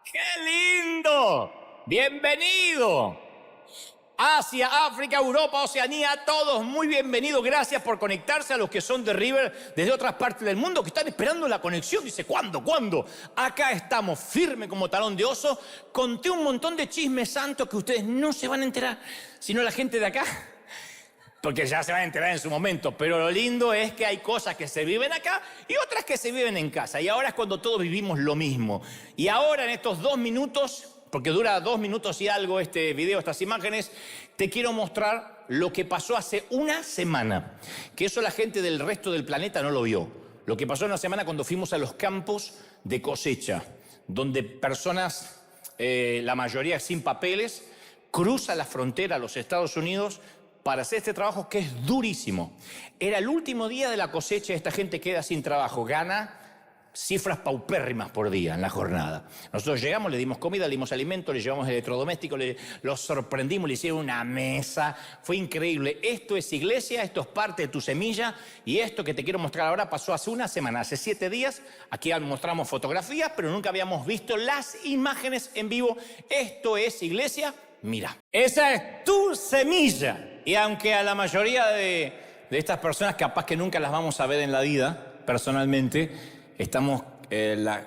¡Qué lindo! ¡Bienvenido! Asia, África, Europa, Oceanía, todos muy bienvenidos. Gracias por conectarse a los que son de River desde otras partes del mundo, que están esperando la conexión. Dice, ¿cuándo? ¿Cuándo? Acá estamos, firme como talón de oso. Conté un montón de chismes santos que ustedes no se van a enterar, sino la gente de acá, porque ya se van a enterar en su momento. Pero lo lindo es que hay cosas que se viven acá y otras que se viven en casa. Y ahora es cuando todos vivimos lo mismo. Y ahora en estos 2 minutos, porque dura 2 minutos y algo este video, estas imágenes, te quiero mostrar lo que pasó hace una semana. Que eso la gente del resto del planeta no lo vio. Lo que pasó en una semana cuando fuimos a los campos de cosecha, donde personas, la mayoría sin papeles, cruzan la frontera a los Estados Unidos para hacer este trabajo que es durísimo. Era el último día de la cosecha y esta gente queda sin trabajo, gana cifras paupérrimas por día en la jornada. Nosotros llegamos, le dimos comida, le dimos alimento, le llevamos electrodomésticos, los sorprendimos, le hicieron una mesa. Fue increíble. Esto es iglesia, esto es parte de tu semilla y esto que te quiero mostrar ahora pasó hace una semana, hace 7 días. Aquí mostramos fotografías, pero nunca habíamos visto las imágenes en vivo. Esto es iglesia. Mira, esa es tu semilla. Y aunque a la mayoría de estas personas capaz que nunca las vamos a ver en la vida, personalmente, estamos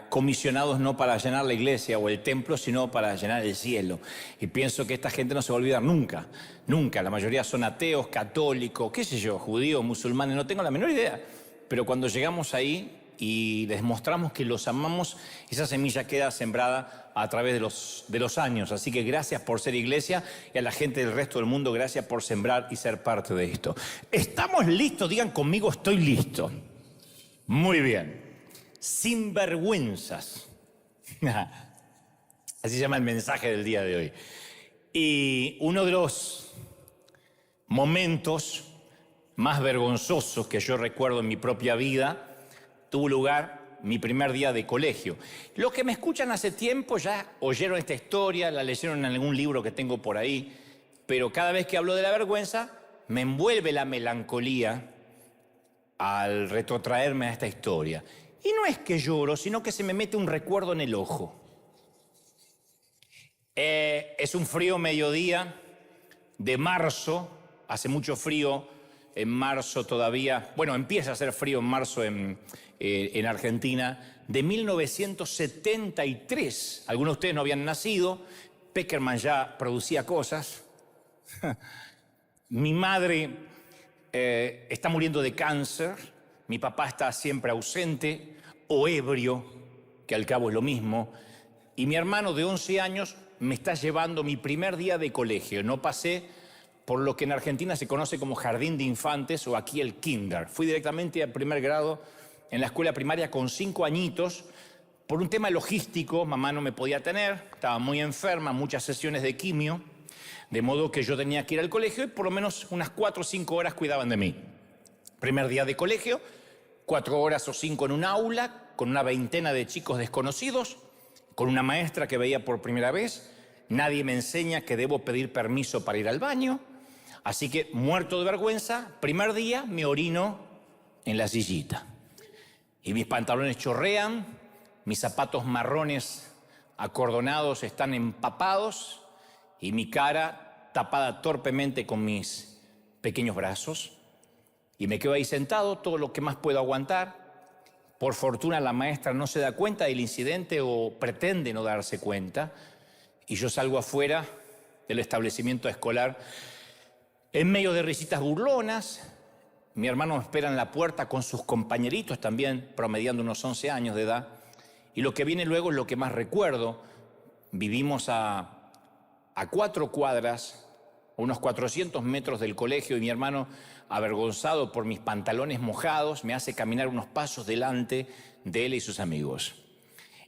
comisionados no para llenar la iglesia o el templo, sino para llenar el cielo. Y pienso que esta gente no se va a olvidar nunca, nunca. La mayoría son ateos, católicos, qué sé yo, judíos, musulmanes, no tengo la menor idea. Pero cuando llegamos ahí y les mostramos que los amamos, esa semilla queda sembrada a través de los años. Así que gracias por ser iglesia y a la gente del resto del mundo, gracias por sembrar y ser parte de esto. ¿Estamos listos? Digan conmigo, estoy listo. Muy bien. Sinvergüenzas. Así se llama el mensaje del día de hoy. Y uno de los momentos más vergonzosos que yo recuerdo en mi propia vida tuvo lugar mi primer día de colegio. Los que me escuchan hace tiempo ya oyeron esta historia, la leyeron en algún libro que tengo por ahí, pero cada vez que hablo de la vergüenza me envuelve la melancolía al retrotraerme a esta historia. Y no es que lloro, sino que se me mete un recuerdo en el ojo. Es un frío mediodía de marzo, hace mucho frío en marzo todavía, bueno, empieza a hacer frío en marzo en Argentina, de 1973. Algunos de ustedes no habían nacido, Peckerman ya producía cosas. Mi madre está muriendo de cáncer, mi papá está siempre ausente o ebrio, que al cabo es lo mismo, y mi hermano de 11 años me está llevando mi primer día de colegio. No pasé por lo que en Argentina se conoce como jardín de infantes o aquí el kinder. Fui directamente al primer grado en la escuela primaria con 5 añitos. Por un tema logístico, mamá no me podía tener, estaba muy enferma, muchas sesiones de quimio, de modo que yo tenía que ir al colegio y por lo menos unas 4 o 5 horas cuidaban de mí. Primer día de colegio, 4 horas o 5 en un aula, con una veintena de chicos desconocidos, con una maestra que veía por primera vez. Nadie me enseña que debo pedir permiso para ir al baño. Así que, muerto de vergüenza, primer día me orino en la sillita. Y mis pantalones chorrean, mis zapatos marrones acordonados están empapados y mi cara tapada torpemente con mis pequeños brazos. Y me quedo ahí sentado, todo lo que más puedo aguantar. Por fortuna la maestra no se da cuenta del incidente o pretende no darse cuenta. Y yo salgo afuera del establecimiento escolar en medio de risitas burlonas. Mi hermano me espera en la puerta con sus compañeritos también, promediando unos 11 años de edad. Y lo que viene luego es lo que más recuerdo. Vivimos a 4 cuadras, a unos 400 metros del colegio, y mi hermano, avergonzado por mis pantalones mojados, me hace caminar unos pasos delante de él y sus amigos.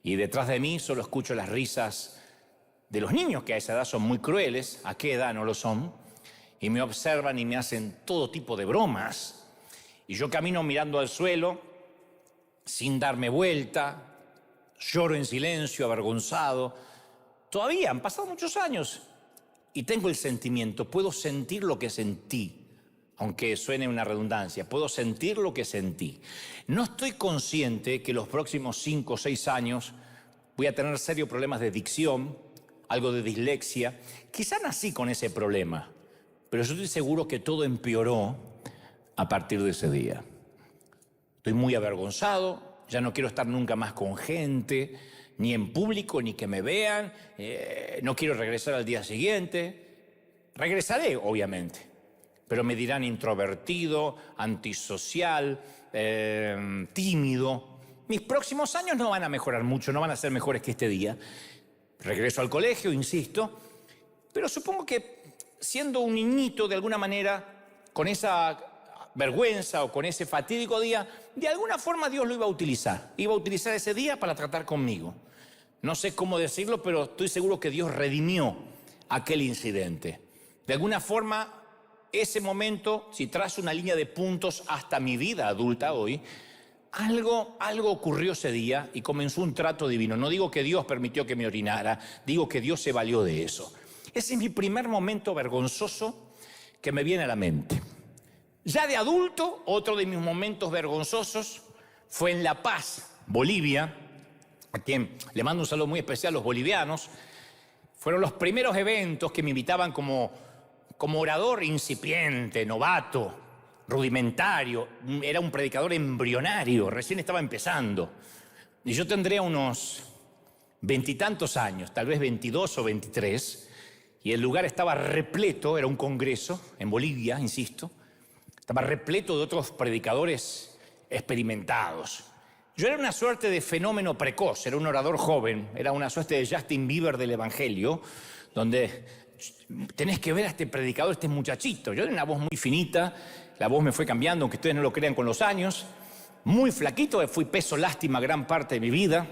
Y detrás de mí solo escucho las risas de los niños, que a esa edad son muy crueles. ¿A qué edad no lo son? Y me observan y me hacen todo tipo de bromas. Y yo camino mirando al suelo, sin darme vuelta, lloro en silencio, avergonzado. Todavía han pasado muchos años y tengo el sentimiento, puedo sentir lo que sentí aunque suene una redundancia, puedo sentir lo que sentí. No estoy consciente que los próximos 5 o 6 años voy a tener serios problemas de dicción, algo de dislexia. Quizá nací con ese problema, pero yo estoy seguro que todo empeoró a partir de ese día. Estoy muy avergonzado, ya no quiero estar nunca más con gente, ni en público, ni que me vean, no quiero regresar al día siguiente. Regresaré, obviamente, pero me dirán introvertido, antisocial, tímido. Mis próximos años no van a mejorar mucho, no van a ser mejores que este día. Regreso al colegio, insisto, pero supongo que siendo un niñito de alguna manera, con esa vergüenza o con ese fatídico día, de alguna forma Dios lo iba a utilizar. Iba a utilizar ese día para tratar conmigo. No sé cómo decirlo, pero estoy seguro que Dios redimió aquel incidente. De alguna forma, ese momento, si trazo una línea de puntos hasta mi vida adulta hoy, algo ocurrió ese día y comenzó un trato divino. No digo que Dios permitió que me orinara, digo que Dios se valió de eso. Ese es mi primer momento vergonzoso que me viene a la mente. Ya de adulto, otro de mis momentos vergonzosos fue en La Paz, Bolivia, a quien le mando un saludo muy especial a los bolivianos. Fueron los primeros eventos que me invitaban como orador incipiente, novato, rudimentario. Era un predicador embrionario, recién estaba empezando. Y yo tendría unos 20 y tantos años, tal vez 22 o 23, y el lugar estaba repleto, era un congreso en Bolivia, insisto, estaba repleto de otros predicadores experimentados. Yo era una suerte de fenómeno precoz, era un orador joven, era una suerte de Justin Bieber del Evangelio, donde tenés que ver a este predicador, este muchachito. Yo era una voz muy finita, la voz me fue cambiando, aunque ustedes no lo crean, con los años. Muy flaquito, fui peso lástima gran parte de mi vida.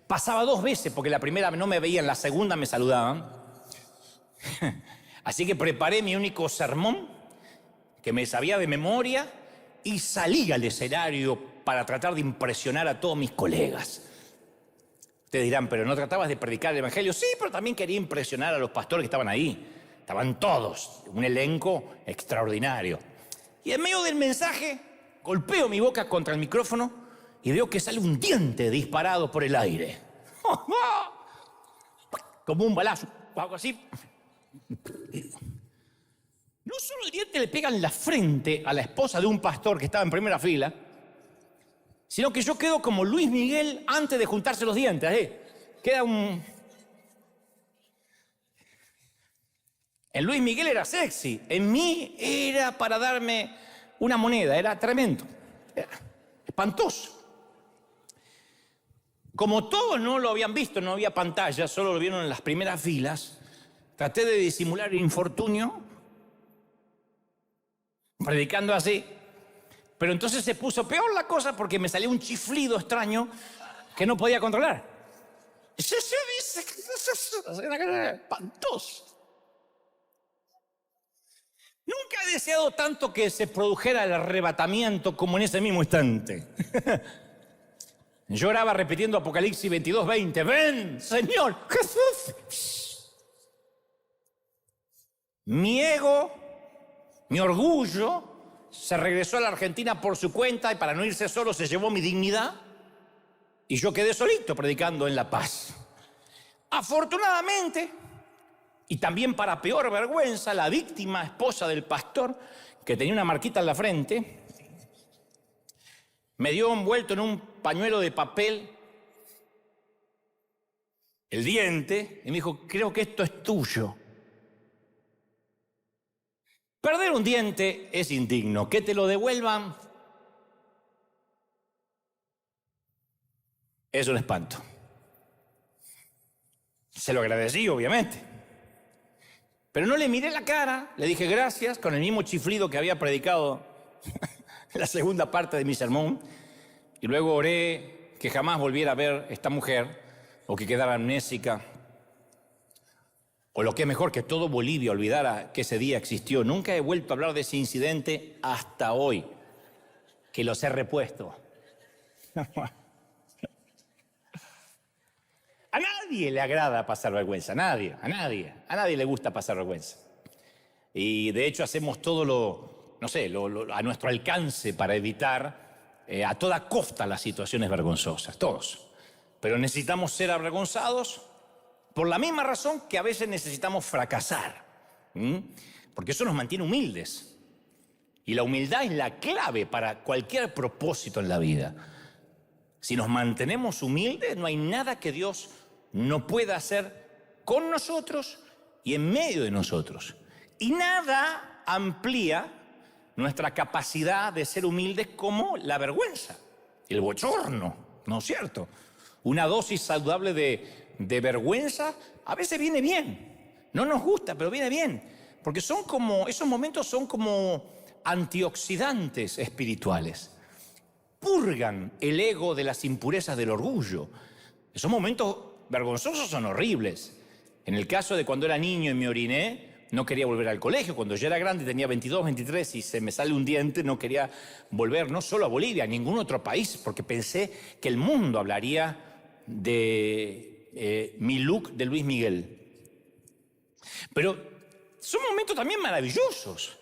Pasaba 2 veces, porque la primera no me veían, la segunda me saludaban. Así que preparé mi único sermón, que me sabía de memoria, y salí al escenario para tratar de impresionar a todos mis colegas. Ustedes dirán, pero ¿no tratabas de predicar el Evangelio? Sí, pero también quería impresionar a los pastores que estaban ahí. Estaban todos, un elenco extraordinario. Y en medio del mensaje, golpeo mi boca contra el micrófono y veo que sale un diente disparado por el aire. Como un balazo, o algo así. No solo el diente le pega en la frente a la esposa de un pastor que estaba en primera fila, sino que yo quedo como Luis Miguel antes de juntarse los dientes. Queda un... En Luis Miguel era sexy, en mí era para darme una moneda, era tremendo, era espantoso. Como todos no lo habían visto, no había pantalla, solo lo vieron en las primeras filas, traté de disimular el infortunio, predicando así, pero entonces se puso peor la cosa porque me salió un chiflido extraño que no podía controlar. Espantoso. Nunca he deseado tanto que se produjera el arrebatamiento como en ese mismo instante. Yo oraba repitiendo Apocalipsis 22:20. Ven, Señor Jesús. Mi ego, mi orgullo, se regresó a la Argentina por su cuenta y para no irse solo se llevó mi dignidad y yo quedé solito predicando en La Paz. Afortunadamente, y también para peor vergüenza, la víctima, esposa del pastor, que tenía una marquita en la frente, me dio envuelto en un pañuelo de papel el diente y me dijo, creo que esto es tuyo. Perder un diente es indigno. Que te lo devuelvan es un espanto. Se lo agradecí, obviamente. Pero no le miré la cara, le dije gracias, con el mismo chiflido que había predicado la segunda parte de mi sermón. Y luego oré que jamás volviera a ver esta mujer o que quedara amnésica. O lo que es mejor, que todo Bolivia olvidara que ese día existió. Nunca he vuelto a hablar de ese incidente hasta hoy, que los he repuesto. A nadie le agrada pasar vergüenza, a nadie le gusta pasar vergüenza. Y de hecho hacemos todo no sé, a nuestro alcance para evitar a toda costa las situaciones vergonzosas, todos. Pero necesitamos ser avergonzados por la misma razón que a veces necesitamos fracasar. Porque eso nos mantiene humildes. Y la humildad es la clave para cualquier propósito en la vida. Si nos mantenemos humildes, no hay nada que Dios no pueda hacer con nosotros y en medio de nosotros. Y nada amplía nuestra capacidad de ser humildes como la vergüenza, el bochorno, ¿no es cierto? Una dosis saludable de vergüenza a veces viene bien. No nos gusta, pero viene bien. Porque esos momentos son como antioxidantes espirituales. Purgan el ego de las impurezas del orgullo. Esos momentos vergonzosos son horribles. En el caso de cuando era niño y me oriné, no quería volver al colegio. Cuando ya era grande, tenía 22, 23 y se me sale un diente, no quería volver no solo a Bolivia, a ningún otro país, porque pensé que el mundo hablaría de mi look de Luis Miguel. Pero son momentos también maravillosos,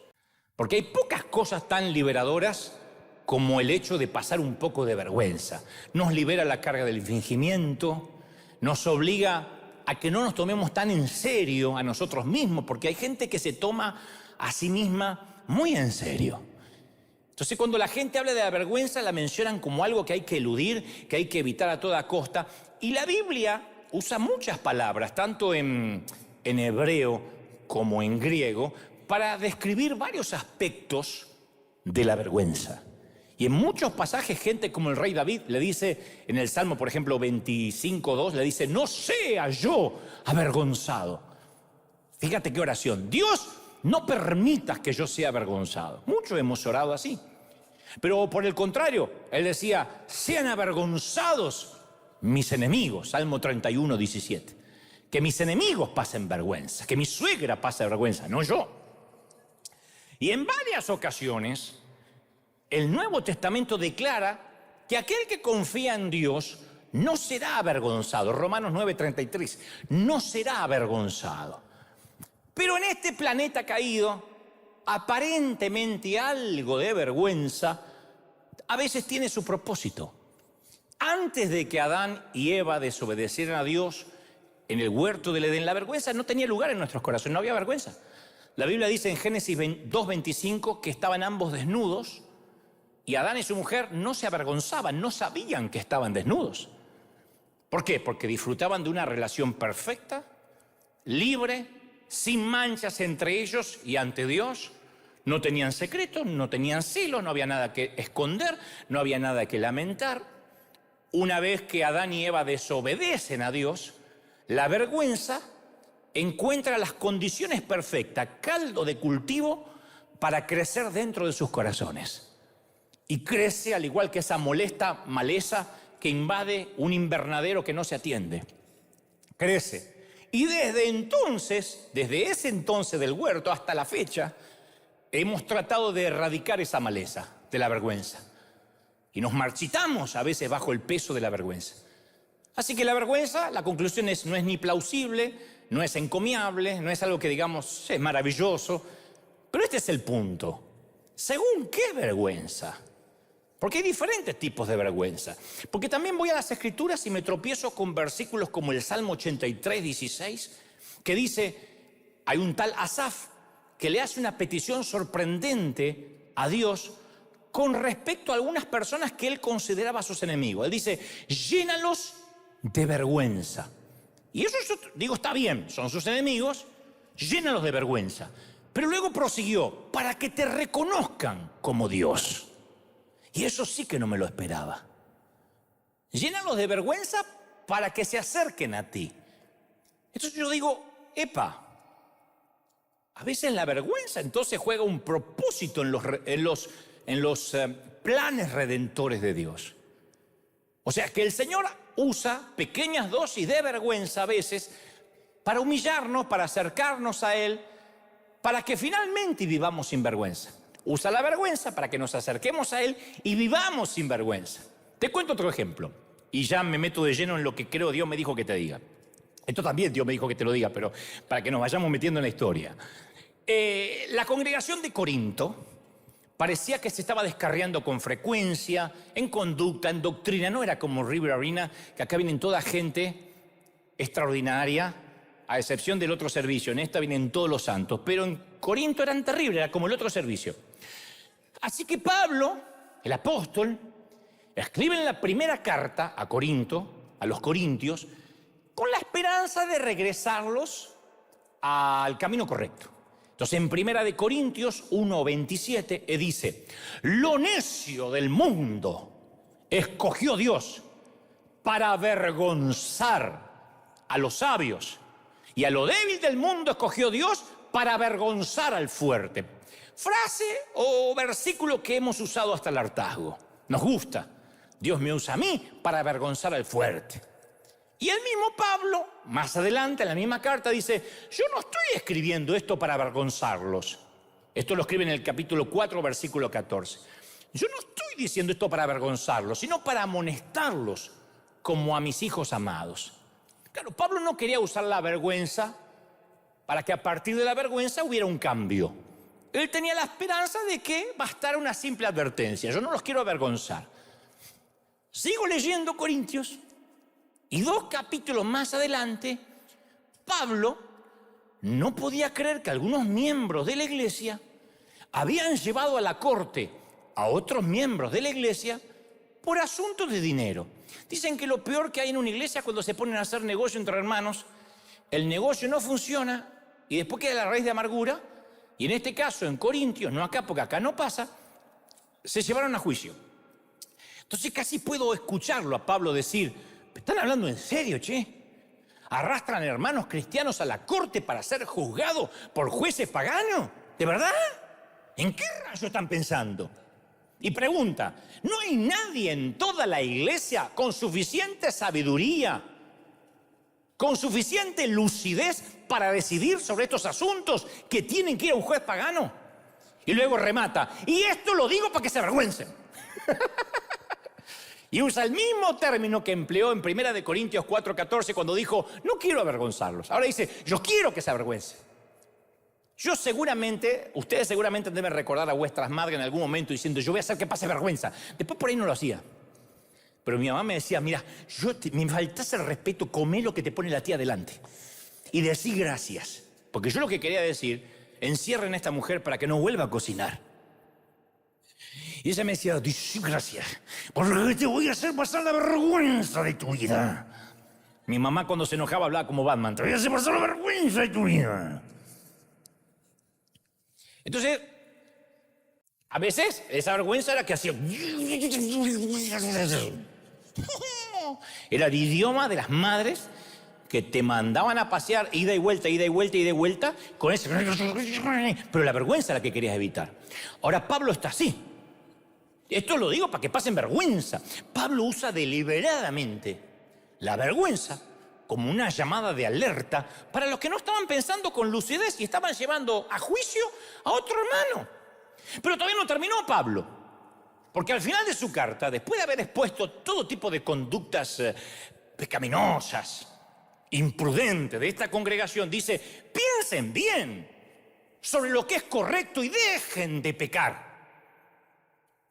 porque hay pocas cosas tan liberadoras como el hecho de pasar un poco de vergüenza. Nos libera la carga del fingimiento, nos obliga a que no nos tomemos tan en serio a nosotros mismos, porque hay gente que se toma a sí misma muy en serio. Entonces, cuando la gente habla de la vergüenza, la mencionan como algo que hay que eludir, que hay que evitar a toda costa. Y la Biblia usa muchas palabras, tanto en hebreo como en griego, para describir varios aspectos de la vergüenza. Y en muchos pasajes, gente como el rey David le dice, en el Salmo, por ejemplo, 25:2, le dice, no sea yo avergonzado. Fíjate qué oración. Dios, no permitas que yo sea avergonzado. Muchos hemos orado así. Pero por el contrario, él decía, sean avergonzados mis enemigos. Salmo 31:17. Que mis enemigos pasen vergüenza, que mi suegra pase vergüenza, no yo. Y en varias ocasiones, el Nuevo Testamento declara que aquel que confía en Dios no será avergonzado. Romanos 9:33, no será avergonzado. Pero en este planeta caído, aparentemente algo de vergüenza a veces tiene su propósito. Antes de que Adán y Eva desobedecieran a Dios en el huerto del Edén, la vergüenza no tenía lugar en nuestros corazones, no había vergüenza. La Biblia dice en Génesis 2:25 que estaban ambos desnudos y Adán y su mujer no se avergonzaban, no sabían que estaban desnudos. ¿Por qué? Porque disfrutaban de una relación perfecta, libre, sin manchas entre ellos y ante Dios. No tenían secretos, no tenían celos, no había nada que esconder, no había nada que lamentar. Una vez que Adán y Eva desobedecen a Dios, la vergüenza encuentra las condiciones perfectas, caldo de cultivo para crecer dentro de sus corazones. Y crece al igual que esa molesta maleza que invade un invernadero que no se atiende. Crece. Y desde ese entonces del huerto hasta la fecha, hemos tratado de erradicar esa maleza de la vergüenza. Y nos marchitamos a veces bajo el peso de la vergüenza. Así que la vergüenza, la conclusión es, no es ni plausible, no es encomiable, no es algo que digamos es maravilloso. Pero este es el punto. ¿Según qué vergüenza? Porque hay diferentes tipos de vergüenza. Porque también voy a las Escrituras y me tropiezo con versículos como el Salmo 83:16, que dice, hay un tal Asaf que le hace una petición sorprendente a Dios con respecto a algunas personas que él consideraba sus enemigos. Él dice, llénalos de vergüenza. Y eso yo digo, está bien, son sus enemigos, llénalos de vergüenza. Pero luego prosiguió, para que te reconozcan como Dios. Y eso sí que no me lo esperaba. Llénalos de vergüenza para que se acerquen a ti. Entonces yo digo, epa, a veces la vergüenza entonces juega un propósito en los planes redentores de Dios. O sea que el Señor usa pequeñas dosis de vergüenza a veces para humillarnos, para acercarnos a Él, para que finalmente vivamos sin vergüenza. Usa la vergüenza para que nos acerquemos a Él y vivamos sin vergüenza. Te cuento otro ejemplo y ya me meto de lleno en lo que creo Dios me dijo que te diga. Esto también Dios me dijo que te lo diga, pero para que nos vayamos metiendo en la historia. La congregación de Corinto Parecía que se estaba descarriando con frecuencia, en conducta, en doctrina. No era como River Arena, que acá vienen toda gente extraordinaria, a excepción del otro servicio. En esta vienen todos los santos. Pero en Corinto eran terribles, era como el otro servicio. Así que Pablo, el apóstol, escribe en la primera carta a Corinto, a los corintios, con la esperanza de regresarlos al camino correcto. Entonces, en Primera de Corintios 1:27, dice: lo necio del mundo escogió Dios para avergonzar a los sabios, y a lo débil del mundo escogió Dios para avergonzar al fuerte. Frase o versículo que hemos usado hasta el hartazgo. Nos gusta. Dios me usa a mí para avergonzar al fuerte. Y el mismo Pablo, más adelante en la misma carta, dice: yo no estoy escribiendo esto para avergonzarlos. Esto lo escribe en el capítulo 4, versículo 14. Yo no estoy diciendo esto para avergonzarlos, sino para amonestarlos como a mis hijos amados. Claro, Pablo no quería usar la vergüenza para que a partir de la vergüenza hubiera un cambio. Él tenía la esperanza de que bastara una simple advertencia. Yo no los quiero avergonzar. Sigo leyendo Corintios. Y 2 capítulos más adelante, Pablo no podía creer que algunos miembros de la iglesia habían llevado a la corte a otros miembros de la iglesia por asuntos de dinero. Dicen que lo peor que hay en una iglesia es cuando se ponen a hacer negocio entre hermanos, el negocio no funciona y después queda la raíz de amargura. Y en este caso, en Corintios, no acá, porque acá no pasa, se llevaron a juicio. Entonces casi puedo escucharlo a Pablo decir: ¿están hablando en serio, che? ¿Arrastran hermanos cristianos a la corte para ser juzgados por jueces paganos? ¿De verdad? ¿En qué rayo están pensando? Y pregunta: ¿no hay nadie en toda la iglesia con suficiente sabiduría, con suficiente lucidez para decidir sobre estos asuntos que tienen que ir a un juez pagano? Y luego remata: y esto lo digo para que se avergüencen. Y usa el mismo término que empleó en 1 Corintios 4:14 cuando dijo: no quiero avergonzarlos. Ahora dice: yo quiero que se avergüencen. Ustedes seguramente deben recordar a vuestras madres en algún momento diciendo: yo voy a hacer que pase vergüenza. Después por ahí no lo hacía. Pero mi mamá me decía: mira, me faltas el respeto, comé lo que te pone la tía delante. Y decí gracias. Porque yo lo que quería decir: encierren a esta mujer para que no vuelva a cocinar. Y ella me decía: sí, gracias, porque te voy a hacer pasar la vergüenza de tu vida. Mi mamá cuando se enojaba hablaba como Batman: te voy a hacer pasar la vergüenza de tu vida. Entonces, a veces esa vergüenza era que hacía... Era el idioma de las madres que te mandaban a pasear ida y vuelta, ida y vuelta, ida y vuelta, con ese... Pero la vergüenza era la que querías evitar. Ahora Pablo está así. Esto lo digo para que pasen vergüenza. Pablo usa deliberadamente la vergüenza como una llamada de alerta para los que no estaban pensando con lucidez y estaban llevando a juicio a otro hermano. Pero todavía no terminó Pablo, porque al final de su carta, después de haber expuesto todo tipo de conductas pecaminosas, imprudentes de esta congregación, dice: piensen bien sobre lo que es correcto y dejen de pecar.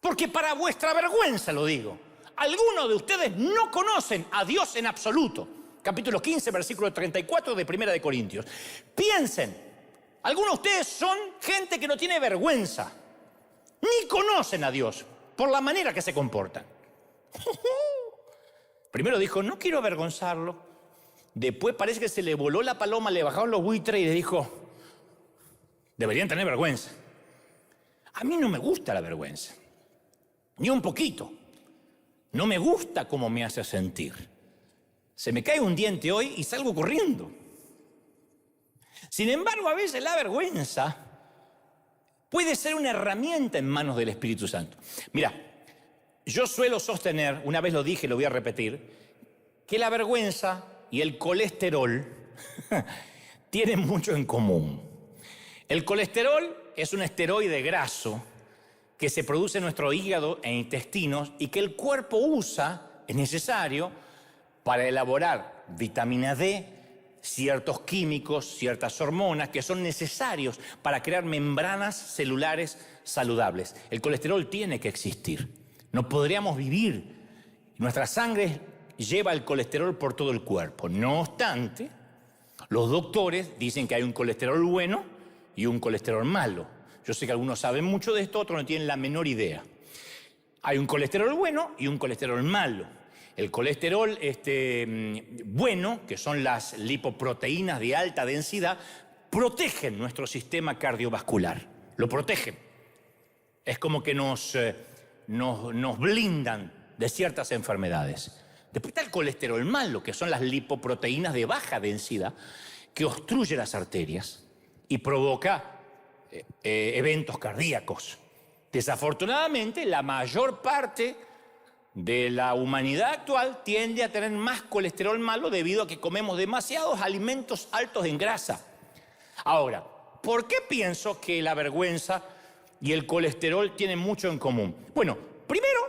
Porque para vuestra vergüenza lo digo, algunos de ustedes no conocen a Dios en absoluto. Capítulo 15, versículo 34 de 1 Corintios. Piensen, algunos de ustedes son gente que no tiene vergüenza, ni conocen a Dios por la manera que se comportan. Primero dijo: no quiero avergonzarlo. Después parece que se le voló la paloma, le bajaron los buitres y le dijo: deberían tener vergüenza. A mí no me gusta la vergüenza. Ni un poquito. No me gusta cómo me hace sentir. Se me cae un diente hoy y salgo corriendo. Sin embargo, a veces la vergüenza puede ser una herramienta en manos del Espíritu Santo. Mira, yo suelo sostener, una vez lo dije, lo voy a repetir, que la vergüenza y el colesterol tienen mucho en común. El colesterol es un esteroide graso que se produce en nuestro hígado e intestinos y que el cuerpo usa, es necesario, para elaborar vitamina D, ciertos químicos, ciertas hormonas que son necesarios para crear membranas celulares saludables. El colesterol tiene que existir. No podríamos vivir. Nuestra sangre lleva el colesterol por todo el cuerpo. No obstante, los doctores dicen que hay un colesterol bueno y un colesterol malo. Yo sé que algunos saben mucho de esto, otros no tienen la menor idea. Hay un colesterol bueno y un colesterol malo. El colesterol bueno, que son las lipoproteínas de alta densidad, protegen nuestro sistema cardiovascular. Lo protegen. Es como que nos blindan de ciertas enfermedades. Después está el colesterol malo, que son las lipoproteínas de baja densidad, que obstruye las arterias y provoca eventos cardíacos. Desafortunadamente, la mayor parte de la humanidad actual tiende a tener más colesterol malo debido a que comemos demasiados alimentos altos en grasa. Ahora, ¿por qué pienso que la vergüenza y el colesterol tienen mucho en común? Bueno, primero,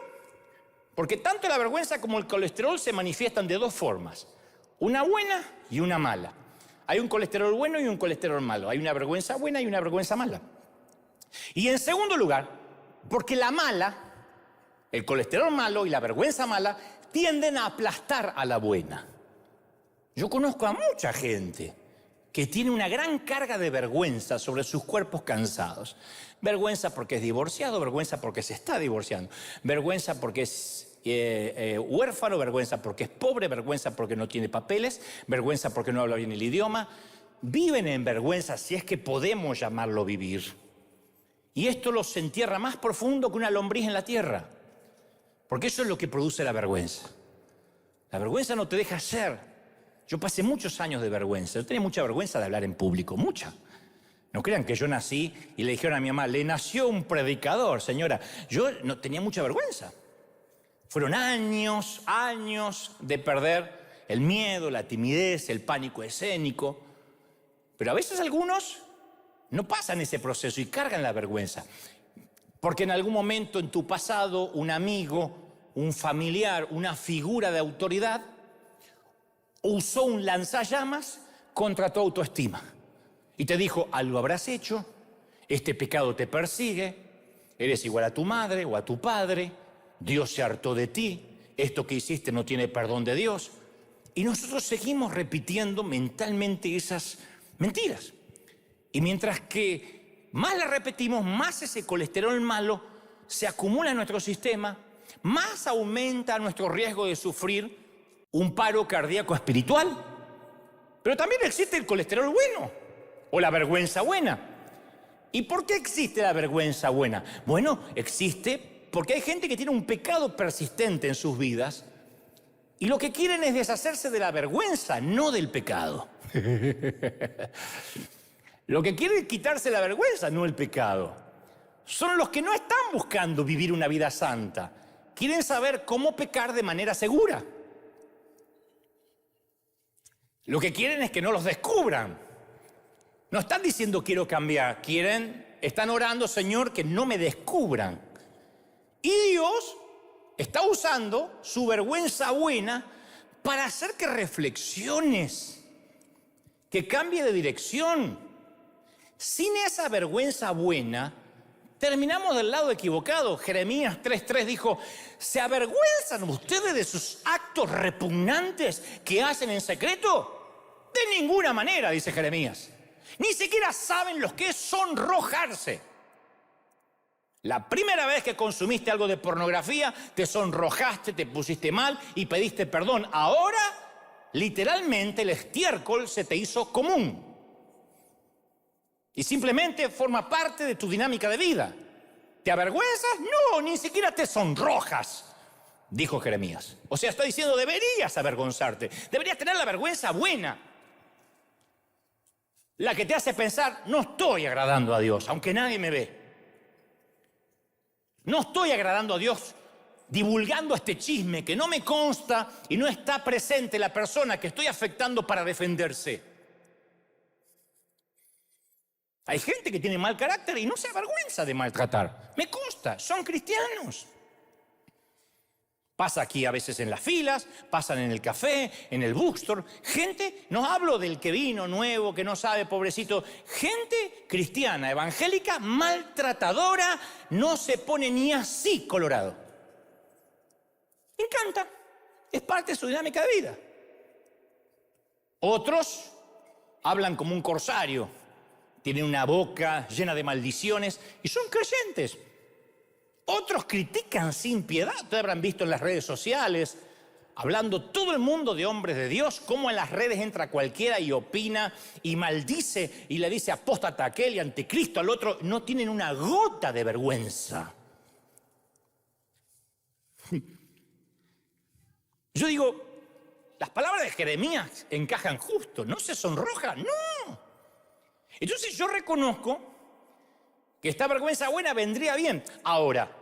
porque tanto la vergüenza como el colesterol se manifiestan de dos formas, una buena y una mala. Hay un colesterol bueno y un colesterol malo, hay una vergüenza buena y una vergüenza mala. Y en segundo lugar, porque la mala, el colesterol malo y la vergüenza mala, tienden a aplastar a la buena. Yo conozco a mucha gente que tiene una gran carga de vergüenza sobre sus cuerpos cansados. Vergüenza porque es divorciado, vergüenza porque se está divorciando, vergüenza porque es huérfano, vergüenza porque es pobre, vergüenza porque no tiene papeles, vergüenza porque no habla bien el idioma. Viven en vergüenza, si es que podemos llamarlo vivir. Y esto los entierra más profundo que una lombriz en la tierra. Porque eso es lo que produce la vergüenza. La vergüenza no te deja ser. Yo pasé muchos años de vergüenza. Yo tenía mucha vergüenza de hablar en público, mucha. No crean que yo nací y le dijeron a mi mamá, le nació un predicador, señora. Yo no tenía mucha vergüenza. Fueron años de perder el miedo, la timidez, el pánico escénico. Pero a veces algunos no pasan ese proceso y cargan la vergüenza. Porque en algún momento en tu pasado, un amigo, un familiar, una figura de autoridad usó un lanzallamas contra tu autoestima. Y te dijo, algo habrás hecho, este pecado te persigue, eres igual a tu madre o a tu padre, Dios se hartó de ti, esto que hiciste no tiene perdón de Dios. Y nosotros seguimos repitiendo mentalmente esas mentiras. Y mientras que más la repetimos, más ese colesterol malo se acumula en nuestro sistema, más aumenta nuestro riesgo de sufrir un paro cardíaco espiritual. Pero también existe el colesterol bueno o la vergüenza buena. ¿Y por qué existe la vergüenza buena? Bueno, existe porque hay gente que tiene un pecado persistente en sus vidas y lo que quieren es deshacerse de la vergüenza, no del pecado. Lo que quieren es quitarse la vergüenza, no el pecado. Son los que no están buscando vivir una vida santa. Quieren saber cómo pecar de manera segura. Lo que quieren es que no los descubran. No están diciendo quiero cambiar, están orando, Señor, que no me descubran. Y Dios está usando su vergüenza buena para hacer que reflexiones, que cambie de dirección. Sin esa vergüenza buena, terminamos del lado equivocado. Jeremías 3:3 dijo, ¿se avergüenzan ustedes de sus actos repugnantes que hacen en secreto? De ninguna manera, dice Jeremías. Ni siquiera saben lo que es sonrojarse. La primera vez que consumiste algo de pornografía, te sonrojaste, te pusiste mal y pediste perdón. Ahora, literalmente, el estiércol se te hizo común. Y simplemente forma parte de tu dinámica de vida. ¿Te avergüenzas? No, ni siquiera te sonrojas, dijo Jeremías. O sea, está diciendo, deberías avergonzarte. Deberías tener la vergüenza buena. La que te hace pensar, no estoy agradando a Dios, aunque nadie me ve. No estoy agradando a Dios divulgando este chisme que no me consta y no está presente la persona que estoy afectando para defenderse. Hay gente que tiene mal carácter y no se avergüenza de maltratar. Me consta, son cristianos. Pasa aquí a veces en las filas, pasan en el café, en el bookstore. Gente, no hablo del que vino nuevo, que no sabe, pobrecito. Gente cristiana, evangélica, maltratadora, no se pone ni así colorado. Me encanta, es parte de su dinámica de vida. Otros hablan como un corsario, tienen una boca llena de maldiciones y son creyentes. Otros critican sin piedad. Ustedes habrán visto en las redes sociales, hablando todo el mundo de hombres de Dios, cómo en las redes entra cualquiera y opina y maldice y le dice apóstata a aquel y anticristo al otro. No tienen una gota de vergüenza. Yo digo, las palabras de Jeremías encajan justo, no se sonroja, no. Entonces yo reconozco que esta vergüenza buena vendría bien. Ahora,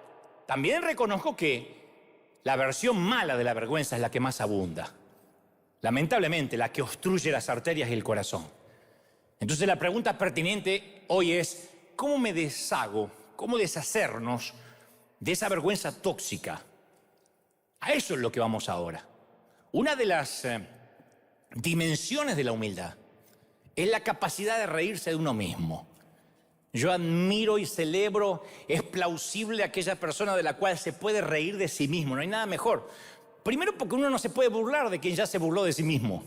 también reconozco que la versión mala de la vergüenza es la que más abunda. Lamentablemente, la que obstruye las arterias y el corazón. Entonces la pregunta pertinente hoy es, ¿cómo me deshago? ¿Cómo deshacernos de esa vergüenza tóxica? A eso es lo que vamos ahora. Una de las dimensiones de la humildad es la capacidad de reírse de uno mismo. Yo admiro y celebro, es plausible aquella persona de la cual se puede reír de sí mismo. No hay nada mejor. Primero porque uno no se puede burlar de quien ya se burló de sí mismo.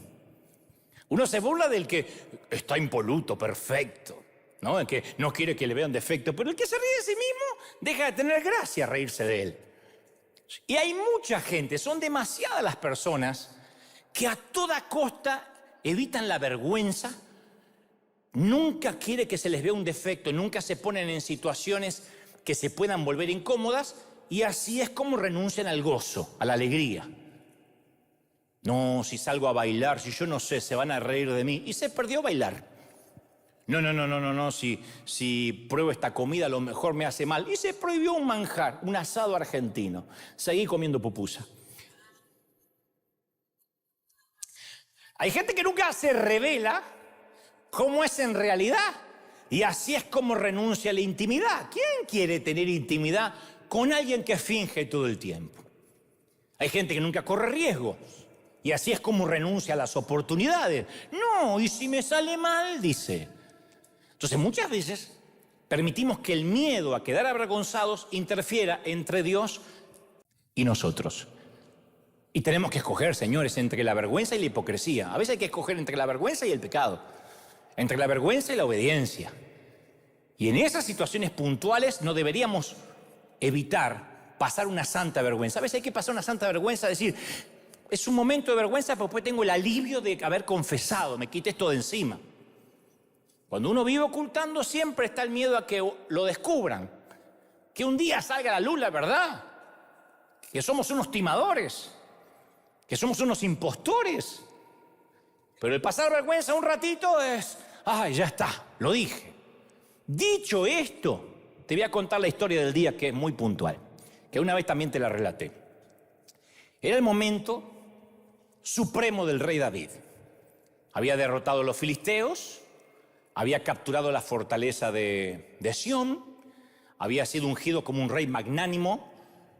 Uno se burla del que está impoluto, perfecto, ¿no? El que no quiere que le vean defecto. Pero el que se ríe de sí mismo deja de tener gracia reírse de él. Y hay mucha gente, son demasiadas las personas que a toda costa evitan la vergüenza. Nunca quiere que se les vea un defecto, nunca se ponen en situaciones que se puedan volver incómodas y así es como renuncian al gozo, a la alegría. No, si salgo a bailar, si yo no sé, se van a reír de mí. Y se perdió bailar. No, si pruebo esta comida a lo mejor me hace mal. Y se prohibió un manjar, un asado argentino. Seguí comiendo pupusa. Hay gente que nunca se revela cómo es en realidad. Y así es como renuncia a la intimidad. ¿Quién quiere tener intimidad con alguien que finge todo el tiempo? Hay gente que nunca corre riesgos. Y así es como renuncia a las oportunidades. No, y si me sale mal, dice. Entonces muchas veces permitimos que el miedo a quedar avergonzados interfiera entre Dios y nosotros. Y tenemos que escoger, señores, entre la vergüenza y la hipocresía. A veces hay que escoger entre la vergüenza y el pecado. Entre la vergüenza y la obediencia. Y en esas situaciones puntuales no deberíamos evitar pasar una santa vergüenza. A veces hay que pasar una santa vergüenza, decir, es un momento de vergüenza, pero después tengo el alivio de haber confesado, me quité esto de encima. Cuando uno vive ocultando, siempre está el miedo a que lo descubran. Que un día salga a la luz la verdad. Que somos unos timadores. Que somos unos impostores. Pero el pasar vergüenza un ratito es, ay, ya está, lo dije. Dicho esto, te voy a contar la historia del día que es muy puntual. Que una vez también te la relaté. Era el momento supremo del rey David. Había derrotado a los filisteos. Había capturado la fortaleza de Sión, había sido ungido como un rey magnánimo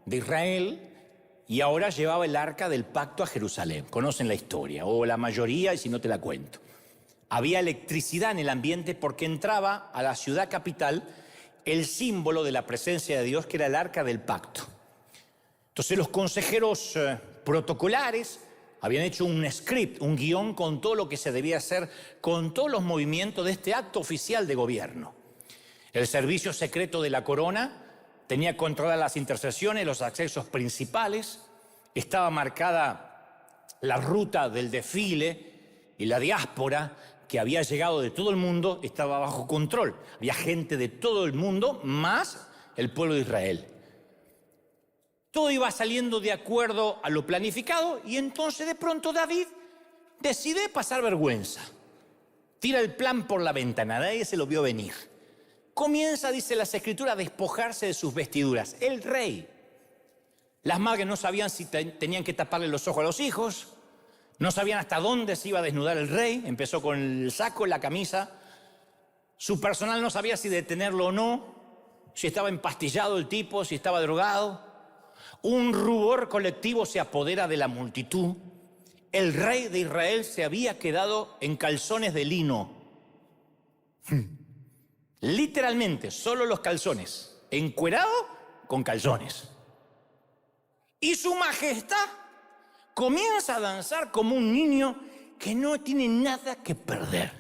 de Israel y ahora llevaba el arca del pacto a Jerusalén. Conocen la historia, o la mayoría, y si no te la cuento. Había electricidad en el ambiente porque entraba a la ciudad capital el símbolo de la presencia de Dios, que era el arca del pacto. Entonces los consejeros protocolares habían hecho un script, un guión con todo lo que se debía hacer, con todos los movimientos de este acto oficial de gobierno. El servicio secreto de la corona tenía controladas las intercesiones, los accesos principales, estaba marcada la ruta del desfile y la diáspora que había llegado de todo el mundo estaba bajo control. Había gente de todo el mundo, más el pueblo de Israel. Todo iba saliendo de acuerdo a lo planificado y entonces de pronto David decide pasar vergüenza. Tira el plan por la ventana, nadie se lo vio venir. Comienza, dice las Escrituras, a despojarse de sus vestiduras. El rey. Las madres no sabían si tenían que taparle los ojos a los hijos, no sabían hasta dónde se iba a desnudar el rey. Empezó con el saco, la camisa. Su personal no sabía si detenerlo o no, si estaba empastillado el tipo, si estaba drogado. Un rubor colectivo se apodera de la multitud. El rey de Israel se había quedado en calzones de lino. Literalmente, solo los calzones. Encuerado con calzones. Y su majestad comienza a danzar como un niño que no tiene nada que perder.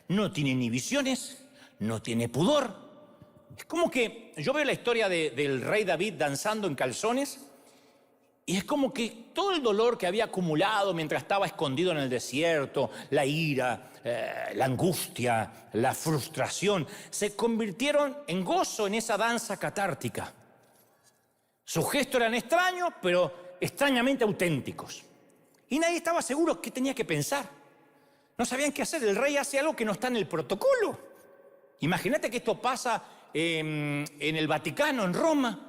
No tiene ni visiones, no tiene pudor. Es como que yo veo la historia del rey David danzando en calzones y es como que todo el dolor que había acumulado mientras estaba escondido en el desierto, la ira, la angustia, la frustración, se convirtieron en gozo en esa danza catártica. Sus gestos eran extraños, pero extrañamente auténticos. Y nadie estaba seguro qué tenía que pensar. No sabían qué hacer. El rey hace algo que no está en el protocolo. Imagínate que esto pasa en el Vaticano, en Roma.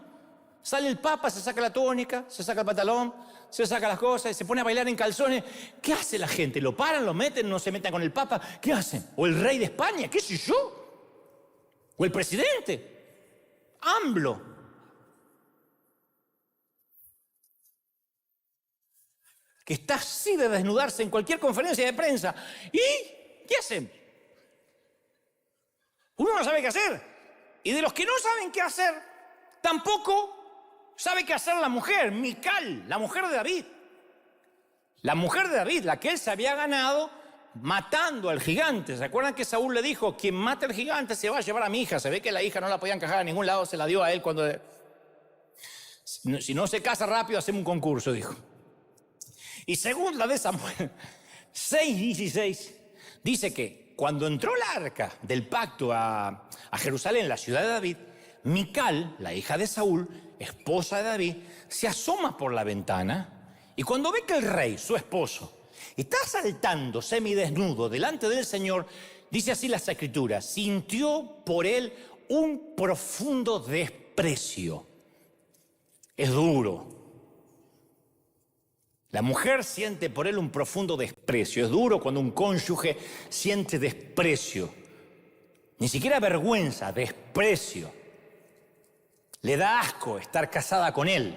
Sale el Papa, se saca la túnica, se saca el pantalón, se saca las cosas y se pone a bailar en calzones. ¿Qué hace la gente? ¿Lo paran, lo meten, no se metan con el Papa? ¿Qué hacen? ¿O el rey de España? ¿Qué sé yo? ¿O el presidente? AMLO. Que está así de desnudarse en cualquier conferencia de prensa. ¿Y qué hacen? Uno no sabe qué hacer. Y de los que no saben qué hacer, tampoco sabe qué hacer la mujer, Mical, la mujer de David. La mujer de David, la que él se había ganado matando al gigante. ¿Se acuerdan que Saúl le dijo, quien mate al gigante se va a llevar a mi hija? Se ve que la hija no la podían encajar a ningún lado, se la dio a él cuando... Si no se casa rápido, hacemos un concurso, dijo. Y según la de Samuel 6:16, dice que cuando entró el arca del pacto a Jerusalén, la ciudad de David, Mical, la hija de Saúl, esposa de David, se asoma por la ventana y cuando ve que el rey, su esposo, está saltando semidesnudo delante del Señor, dice así las Escrituras, sintió por él un profundo desprecio. Es duro. La mujer siente por él un profundo desprecio. Es duro cuando un cónyuge siente desprecio. Ni siquiera vergüenza, desprecio. Le da asco estar casada con él.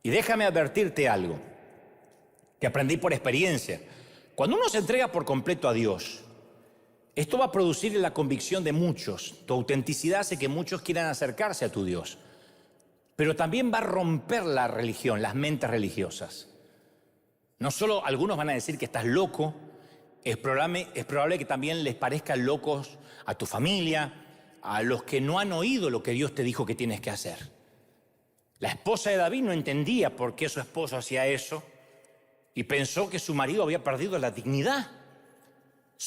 Y déjame advertirte algo que aprendí por experiencia. Cuando uno se entrega por completo a Dios, esto va a producir la convicción de muchos. Tu autenticidad hace que muchos quieran acercarse a tu Dios. Pero también va a romper la religión, las mentes religiosas. No solo algunos van a decir que estás loco, es probable que también les parezcan locos a tu familia, a los que no han oído lo que Dios te dijo que tienes que hacer. La esposa de David no entendía por qué su esposo hacía eso y pensó que su marido había perdido la dignidad.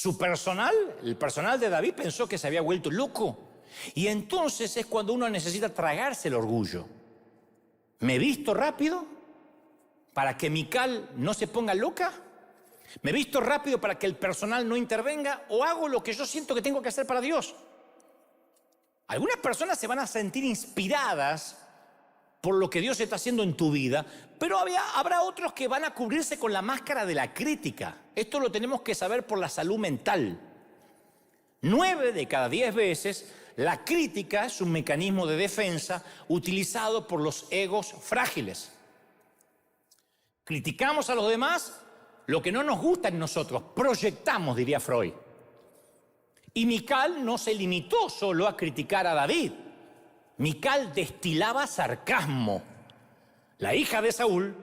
El personal de David pensó que se había vuelto loco. Y entonces es cuando uno necesita tragarse el orgullo. ¿Me visto rápido para que Mical no se ponga loca? ¿Me visto rápido para que el personal no intervenga? ¿O hago lo que yo siento que tengo que hacer para Dios? Algunas personas se van a sentir inspiradas por lo que Dios está haciendo en tu vida, pero habrá otros que van a cubrirse con la máscara de la crítica. Esto lo tenemos que saber por la salud mental. 9 de cada 10 veces, la crítica es un mecanismo de defensa utilizado por los egos frágiles. Criticamos a los demás lo que no nos gusta en nosotros, proyectamos, diría Freud. Y Mical no se limitó solo a criticar a David. Mical destilaba sarcasmo. La hija de Saúl,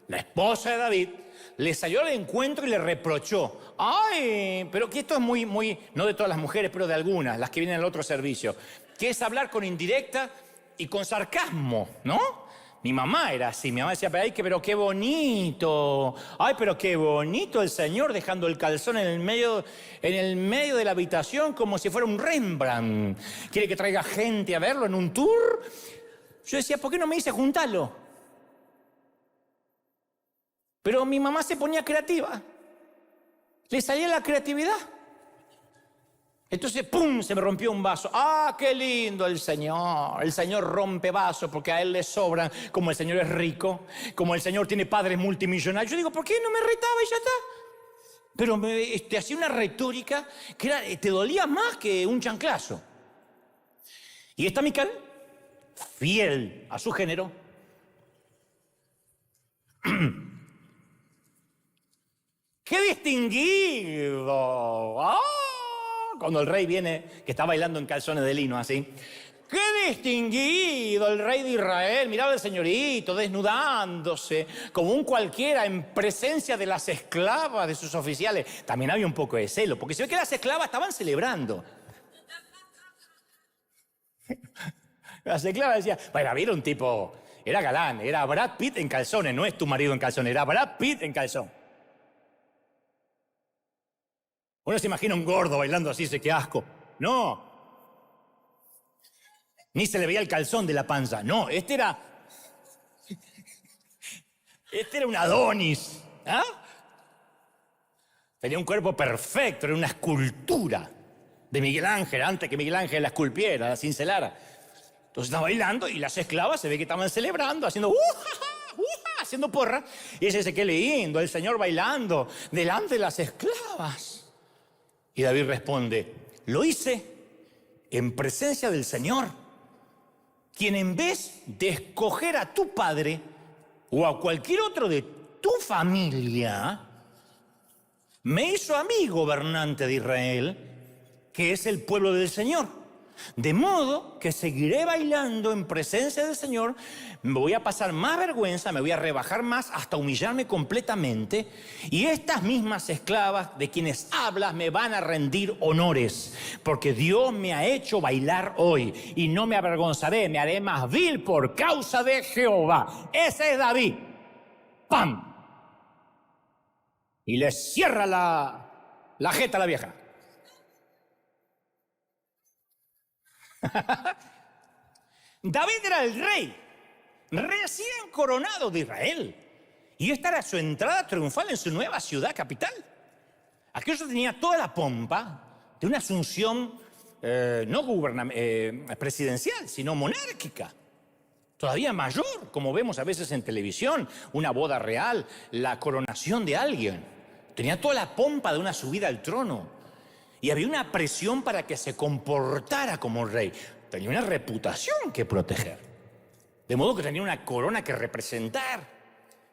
la esposa de David, le salió al encuentro y le reprochó. ¡Ay! Pero que esto es muy, no de todas las mujeres, pero de algunas, las que vienen al otro servicio, que es hablar con indirecta y con sarcasmo, ¿no? Mi mamá era así, mi mamá decía, pero qué bonito. Ay, pero qué bonito el Señor dejando el calzón en el medio de la habitación como si fuera un Rembrandt. ¿Quiere que traiga gente a verlo en un tour? Yo decía, ¿por qué no me dice juntalo? Pero mi mamá se ponía creativa. Le salía la creatividad. Entonces, ¡pum!, se me rompió un vaso. ¡Ah, qué lindo el Señor! El Señor rompe vasos porque a Él le sobran. Como el Señor es rico, como el Señor tiene padres multimillonarios. Yo digo, ¿por qué no me retaba y ya está? Pero hacía una retórica que te dolía más que un chanclazo. Y esta Mical, fiel a su género, ¡Qué distinguido! ¡Ah! Cuando el rey viene, que está bailando en calzones de lino así. ¡Qué distinguido el rey de Israel! Miraba al señorito desnudándose como un cualquiera en presencia de las esclavas de sus oficiales. También había un poco de celo, porque se ve que las esclavas estaban celebrando. Las esclavas decían, bueno, había un tipo, era galán, era Brad Pitt en calzones, no es tu marido en calzones, era Brad Pitt en calzón. Uno se imagina un gordo bailando así, dice, qué asco. No. Ni se le veía el calzón de la panza. No, este era un Adonis. ¿Ah? Tenía un cuerpo perfecto, era una escultura de Miguel Ángel, antes que Miguel Ángel la esculpiera, la cincelara. Entonces estaba bailando y las esclavas se ve que estaban celebrando, haciendo haciendo porra. Y ella dice, qué lindo, el Señor bailando delante de las esclavas. Y David responde, lo hice en presencia del Señor, quien en vez de escoger a tu padre o a cualquier otro de tu familia, me hizo a mí gobernante de Israel, que es el pueblo del Señor. De modo que seguiré bailando en presencia del Señor, me voy a pasar más vergüenza, me voy a rebajar más hasta humillarme completamente, y estas mismas esclavas de quienes hablas me van a rendir honores, porque Dios me ha hecho bailar hoy y no me avergonzaré, me haré más vil por causa de Jehová. Ese es David. ¡Pam! Y le cierra la jeta a la vieja. David era el rey, recién coronado de Israel. Y esta era su entrada triunfal en su nueva ciudad capital. Aquello tenía toda la pompa de una asunción no presidencial, sino monárquica. Todavía mayor, como vemos a veces en televisión, una boda real, la coronación de alguien. Tenía toda la pompa de una subida al trono. Y había una presión para que se comportara como rey. Tenía una reputación que proteger. De modo que tenía una corona que representar.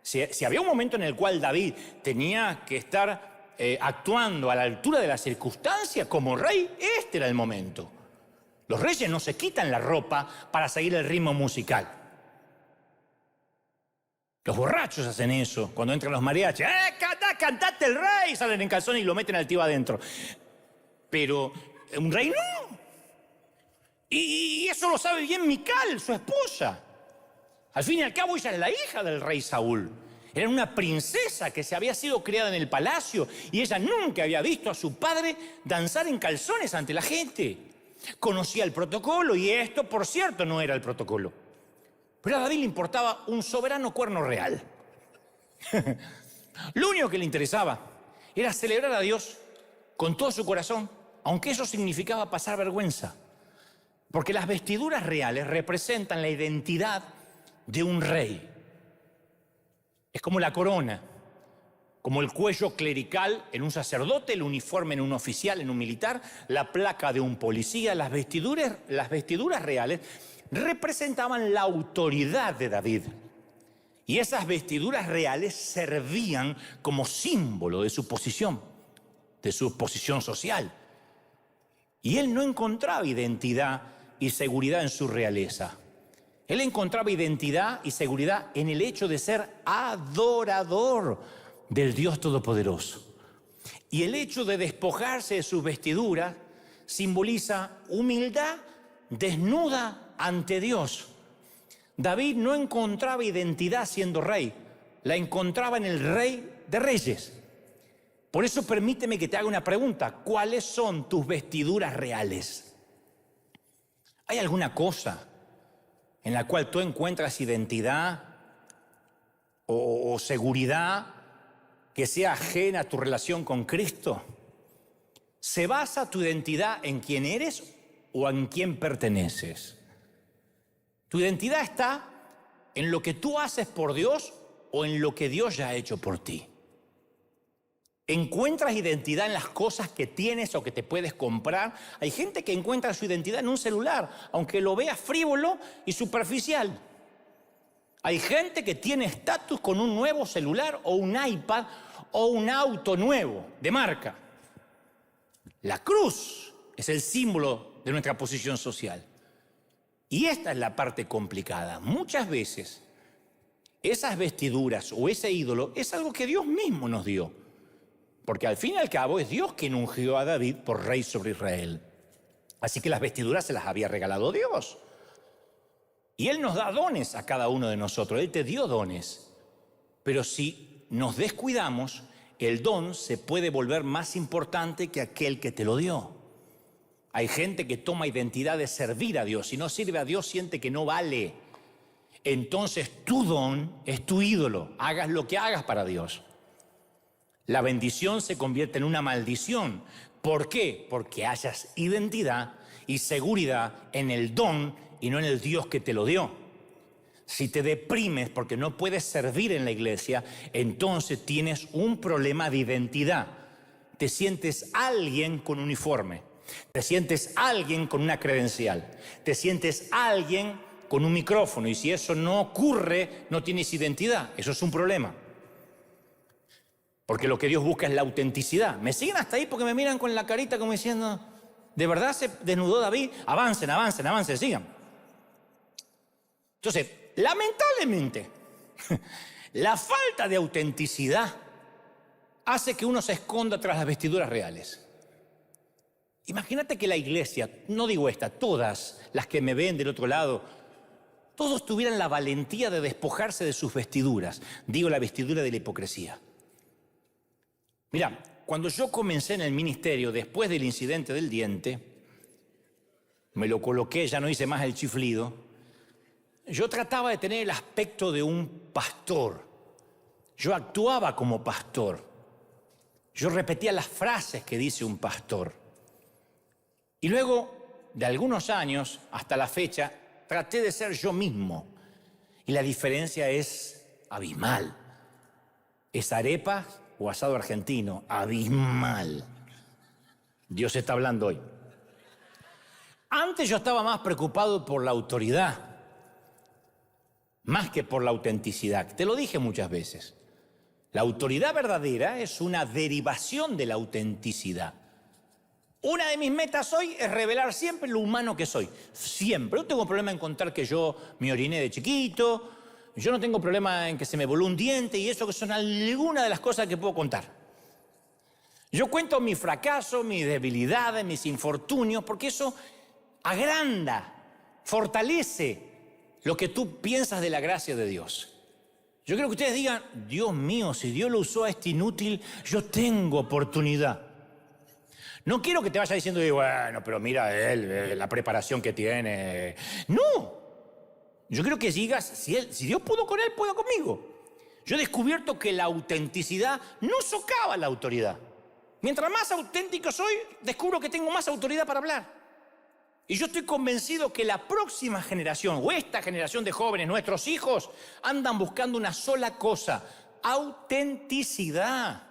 Si había un momento en el cual David tenía que estar actuando a la altura de la circunstancia como rey, este era el momento. Los reyes no se quitan la ropa para seguir el ritmo musical. Los borrachos hacen eso. Cuando entran los mariachis, cantate el rey, salen en calzones y lo meten al tío adentro. Pero un rey no. Y eso lo sabe bien Mical, su esposa. Al fin y al cabo ella es la hija del rey Saúl. Era una princesa que se había sido criada en el palacio y ella nunca había visto a su padre danzar en calzones ante la gente. Conocía el protocolo y esto, por cierto, no era el protocolo. Pero a David le importaba un soberano cuerno real. Lo único que le interesaba era celebrar a Dios con todo su corazón, aunque eso significaba pasar vergüenza. Porque las vestiduras reales representan la identidad de un rey. Es como la corona, como el cuello clerical en un sacerdote, el uniforme en un oficial, en un militar, la placa de un policía. Las vestiduras reales representaban la autoridad de David. Y esas vestiduras reales servían como símbolo de su posición social. Y él no encontraba identidad y seguridad en su realeza. Él encontraba identidad y seguridad en el hecho de ser adorador del Dios Todopoderoso. Y el hecho de despojarse de sus vestiduras simboliza humildad desnuda ante Dios. David no encontraba identidad siendo rey, la encontraba en el Rey de Reyes. Por eso permíteme que te haga una pregunta. ¿Cuáles son tus vestiduras reales? ¿Hay alguna cosa en la cual tú encuentras identidad o seguridad que sea ajena a tu relación con Cristo? ¿Se basa tu identidad en quién eres o en quién perteneces? ¿Tu identidad está en lo que tú haces por Dios o en lo que Dios ya ha hecho por ti? ¿Encuentras identidad en las cosas que tienes o que te puedes comprar? Hay gente que encuentra su identidad en un celular, aunque lo vea frívolo y superficial. Hay gente que tiene estatus con un nuevo celular o un iPad o un auto nuevo de marca. La cruz es el símbolo de nuestra posición social. Y esta es la parte complicada. Muchas veces esas vestiduras o ese ídolo es algo que Dios mismo nos dio. Porque al fin y al cabo es Dios quien ungió a David por rey sobre Israel. Así que las vestiduras se las había regalado Dios. Y Él nos da dones a cada uno de nosotros. Él te dio dones. Pero si nos descuidamos, el don se puede volver más importante que aquel que te lo dio. Hay gente que toma identidad de servir a Dios. Si no sirve a Dios, siente que no vale. Entonces tu don es tu ídolo. Hagas lo que hagas para Dios. La bendición se convierte en una maldición. ¿Por qué? Porque hayas identidad y seguridad en el don y no en el Dios que te lo dio. Si te deprimes porque no puedes servir en la iglesia, entonces tienes un problema de identidad. Te sientes alguien con uniforme. Te sientes alguien con una credencial. Te sientes alguien con un micrófono. Y si eso no ocurre, no tienes identidad. Eso es un problema. Porque lo que Dios busca es la autenticidad. ¿Me siguen hasta ahí porque me miran con la carita como diciendo, ¿de verdad se desnudó David? Avancen, avancen, avancen, sigan. Entonces, lamentablemente, la falta de autenticidad hace que uno se esconda tras las vestiduras reales. Imagínate que la iglesia, no digo esta, todas las que me ven del otro lado, todos tuvieran la valentía de despojarse de sus vestiduras. Digo la vestidura de la hipocresía. Mira, cuando yo comencé en el ministerio, después del incidente del diente, me lo coloqué, ya no hice más el chiflido. Yo trataba de tener el aspecto de un pastor. Yo actuaba como pastor. Yo repetía las frases que dice un pastor. Y luego, de algunos años hasta la fecha, traté de ser yo mismo. Y la diferencia es abismal. Es arepa o asado argentino, abismal. Dios está hablando hoy. Antes yo estaba más preocupado por la autoridad, más que por la autenticidad. Te lo dije muchas veces. La autoridad verdadera es una derivación de la autenticidad. Una de mis metas hoy es revelar siempre lo humano que soy. Siempre. No tengo problema en contar que yo me oriné de chiquito. Yo no tengo problema en que se me voló un diente y eso que son algunas de las cosas que puedo contar. Yo cuento mis fracasos, mis debilidades, mis infortunios, porque eso agranda, fortalece lo que tú piensas de la gracia de Dios. Yo quiero que ustedes digan, Dios mío, si Dios lo usó a este inútil, yo tengo oportunidad. No quiero que te vayas diciendo, bueno, pero mira él, la preparación que tiene. No. Yo creo que digas, si Dios pudo con él, puede conmigo. Yo he descubierto que la autenticidad no socava la autoridad. Mientras más auténtico soy, descubro que tengo más autoridad para hablar. Y yo estoy convencido que la próxima generación, o esta generación de jóvenes, nuestros hijos, andan buscando una sola cosa, autenticidad.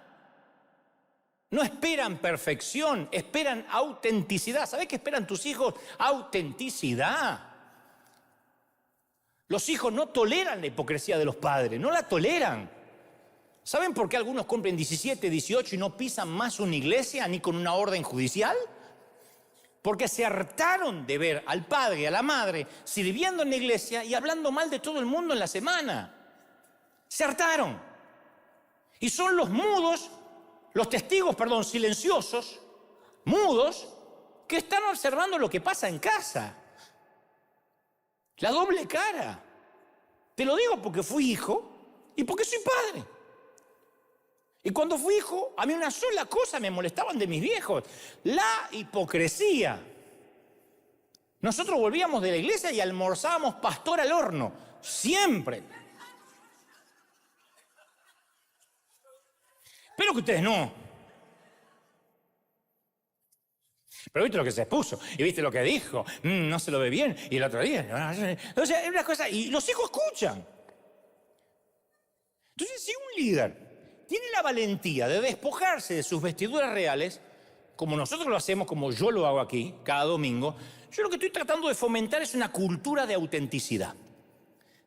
No esperan perfección, esperan autenticidad. ¿Sabes qué esperan tus hijos? Autenticidad. Los hijos no toleran la hipocresía de los padres, no la toleran. ¿Saben por qué algunos cumplen 17, 18 y no pisan más una iglesia ni con una orden judicial? Porque se hartaron de ver al padre y a la madre sirviendo en la iglesia y hablando mal de todo el mundo en la semana. Se hartaron. Y son los mudos, los testigos, silenciosos, mudos, que están observando lo que pasa en casa. La doble cara. Te lo digo porque fui hijo y porque soy padre. Y cuando fui hijo, a mí una sola cosa me molestaban de mis viejos: la hipocresía. Nosotros volvíamos de la iglesia y almorzábamos pastor al horno, siempre. Pero que ustedes no. Pero viste lo que se expuso, y viste lo que dijo, no se lo ve bien, y el otro día, o sea, es una cosa, y los hijos escuchan. Entonces, si un líder tiene la valentía de despojarse de sus vestiduras reales, como nosotros lo hacemos, como yo lo hago aquí, cada domingo, yo lo que estoy tratando de fomentar es una cultura de autenticidad.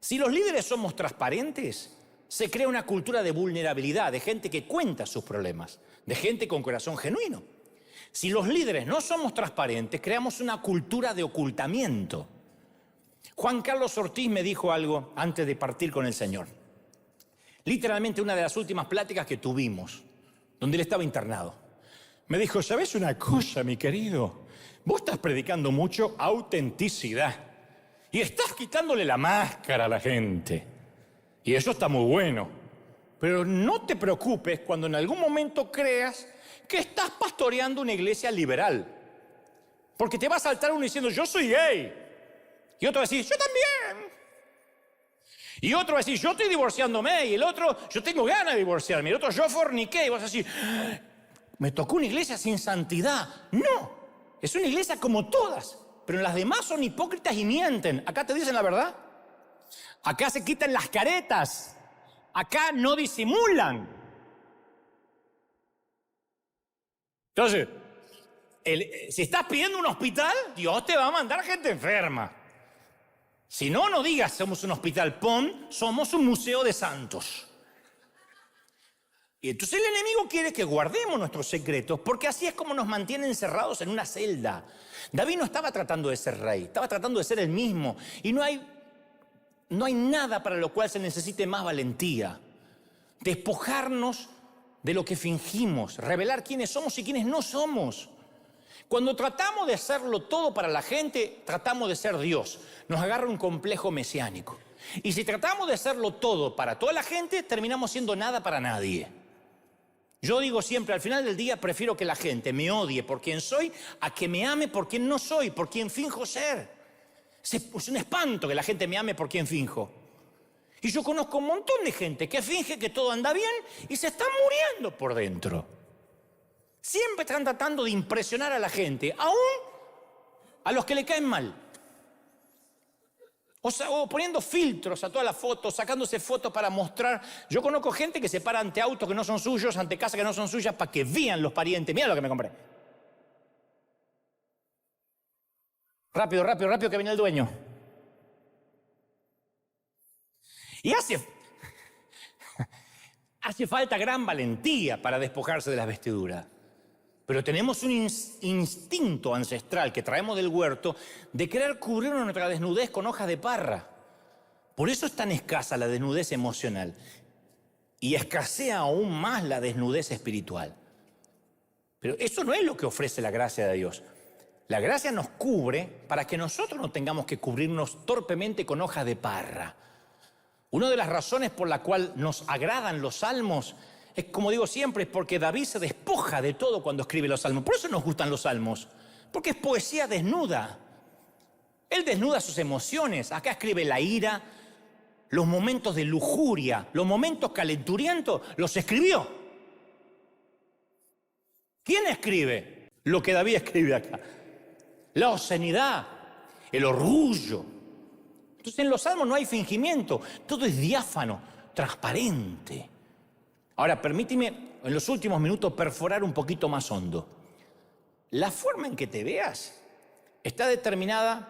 Si los líderes somos transparentes, se crea una cultura de vulnerabilidad, de gente que cuenta sus problemas, de gente con corazón genuino. Si los líderes no somos transparentes, creamos una cultura de ocultamiento. Juan Carlos Ortiz me dijo algo antes de partir con el Señor. Literalmente una de las últimas pláticas que tuvimos, donde él estaba internado. Me dijo, ¿sabes una cosa, mi querido? Vos estás predicando mucho autenticidad y estás quitándole la máscara a la gente. Y eso está muy bueno. Pero no te preocupes cuando en algún momento creas que estás pastoreando una iglesia liberal. Porque te va a saltar uno diciendo, yo soy gay. Y otro va a decir, yo también. Y otro va a decir, yo estoy divorciándome. Y el otro, yo tengo ganas de divorciarme. Y el otro, yo forniqué. Y vas a decir, me tocó una iglesia sin santidad. No, es una iglesia como todas. Pero las demás son hipócritas y mienten. Acá te dicen la verdad. Acá se quitan las caretas. Acá no disimulan. Entonces, si estás pidiendo un hospital, Dios te va a mandar gente enferma. Si no, no digas somos un hospital, pon somos un museo de santos. Y entonces el enemigo quiere que guardemos nuestros secretos, porque así es como nos mantiene encerrados en una celda. David no estaba tratando de ser rey, estaba tratando de ser el mismo. Y no hay nada para lo cual se necesite más valentía. Despojarnos de lo que fingimos, revelar quiénes somos y quiénes no somos. Cuando tratamos de hacerlo todo para la gente, tratamos de ser Dios. Nos agarra un complejo mesiánico. Y si tratamos de hacerlo todo para toda la gente, terminamos siendo nada para nadie. Yo digo siempre, al final del día, prefiero que la gente me odie por quien soy a que me ame por quien no soy, por quien finjo ser. Es un espanto que la gente me ame por quien finjo. Y yo conozco un montón de gente que finge que todo anda bien y se está muriendo por dentro. Siempre están tratando de impresionar a la gente, aún a los que le caen mal. O poniendo filtros a todas las fotos, sacándose fotos para mostrar. Yo conozco gente que se para ante autos que no son suyos, ante casas que no son suyas, para que vean los parientes. Mira lo que me compré. Rápido, rápido, rápido, que viene el dueño. Y hace falta gran valentía para despojarse de las vestiduras. Pero tenemos un instinto ancestral que traemos del huerto de querer cubrir nuestra desnudez con hojas de parra. Por eso es tan escasa la desnudez emocional. Y escasea aún más la desnudez espiritual. Pero eso no es lo que ofrece la gracia de Dios. La gracia nos cubre para que nosotros no tengamos que cubrirnos torpemente con hojas de parra. Una de las razones por la cual nos agradan los salmos es, como digo siempre, es porque David se despoja de todo cuando escribe los salmos. Por eso nos gustan los salmos, porque es poesía desnuda. Él desnuda sus emociones. Acá escribe la ira, los momentos de lujuria, los momentos calenturientos, los escribió. ¿Quién escribe lo que David escribe acá? La obscenidad, el orgullo. Entonces en los salmos no hay fingimiento, todo es diáfano, transparente. Ahora, permíteme en los últimos minutos perforar un poquito más hondo. La forma en que te veas está determinada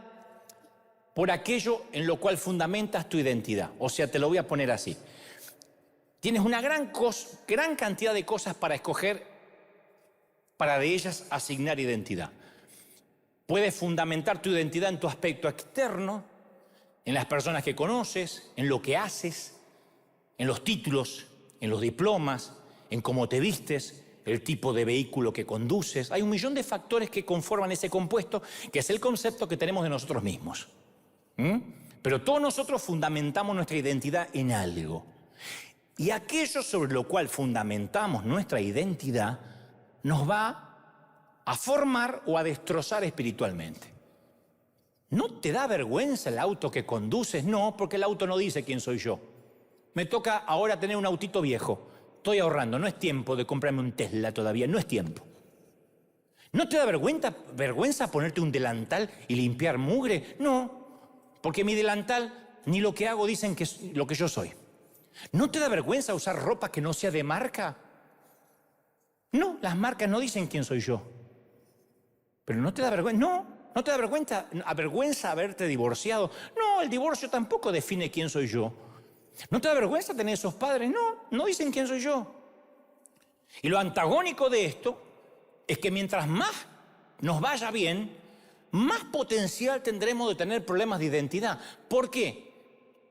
por aquello en lo cual fundamentas tu identidad. O sea, te lo voy a poner así. Tienes una gran cantidad de cosas para escoger, para de ellas asignar identidad. Puedes fundamentar tu identidad en tu aspecto externo, en las personas que conoces, en lo que haces, en los títulos, en los diplomas, en cómo te vistes, el tipo de vehículo que conduces. Hay un millón de factores que conforman ese compuesto, que es el concepto que tenemos de nosotros mismos. Pero todos nosotros fundamentamos nuestra identidad en algo. Y aquello sobre lo cual fundamentamos nuestra identidad nos va a formar o a destrozar espiritualmente. ¿No te da vergüenza el auto que conduces? No, porque el auto no dice quién soy yo. Me toca ahora tener un autito viejo. Estoy ahorrando, no es tiempo de comprarme un Tesla todavía, no es tiempo. ¿No te da vergüenza ponerte un delantal y limpiar mugre? No, porque mi delantal ni lo que hago dicen que es lo que yo soy. ¿No te da vergüenza usar ropa que no sea de marca? No, las marcas no dicen quién soy yo. Pero no te da vergüenza, no ¿No te da avergüenza haberte divorciado? No, el divorcio tampoco define quién soy yo. ¿No te da vergüenza tener esos padres? No, no dicen quién soy yo. Y lo antagónico de esto es que mientras más nos vaya bien, más potencial tendremos de tener problemas de identidad. ¿Por qué?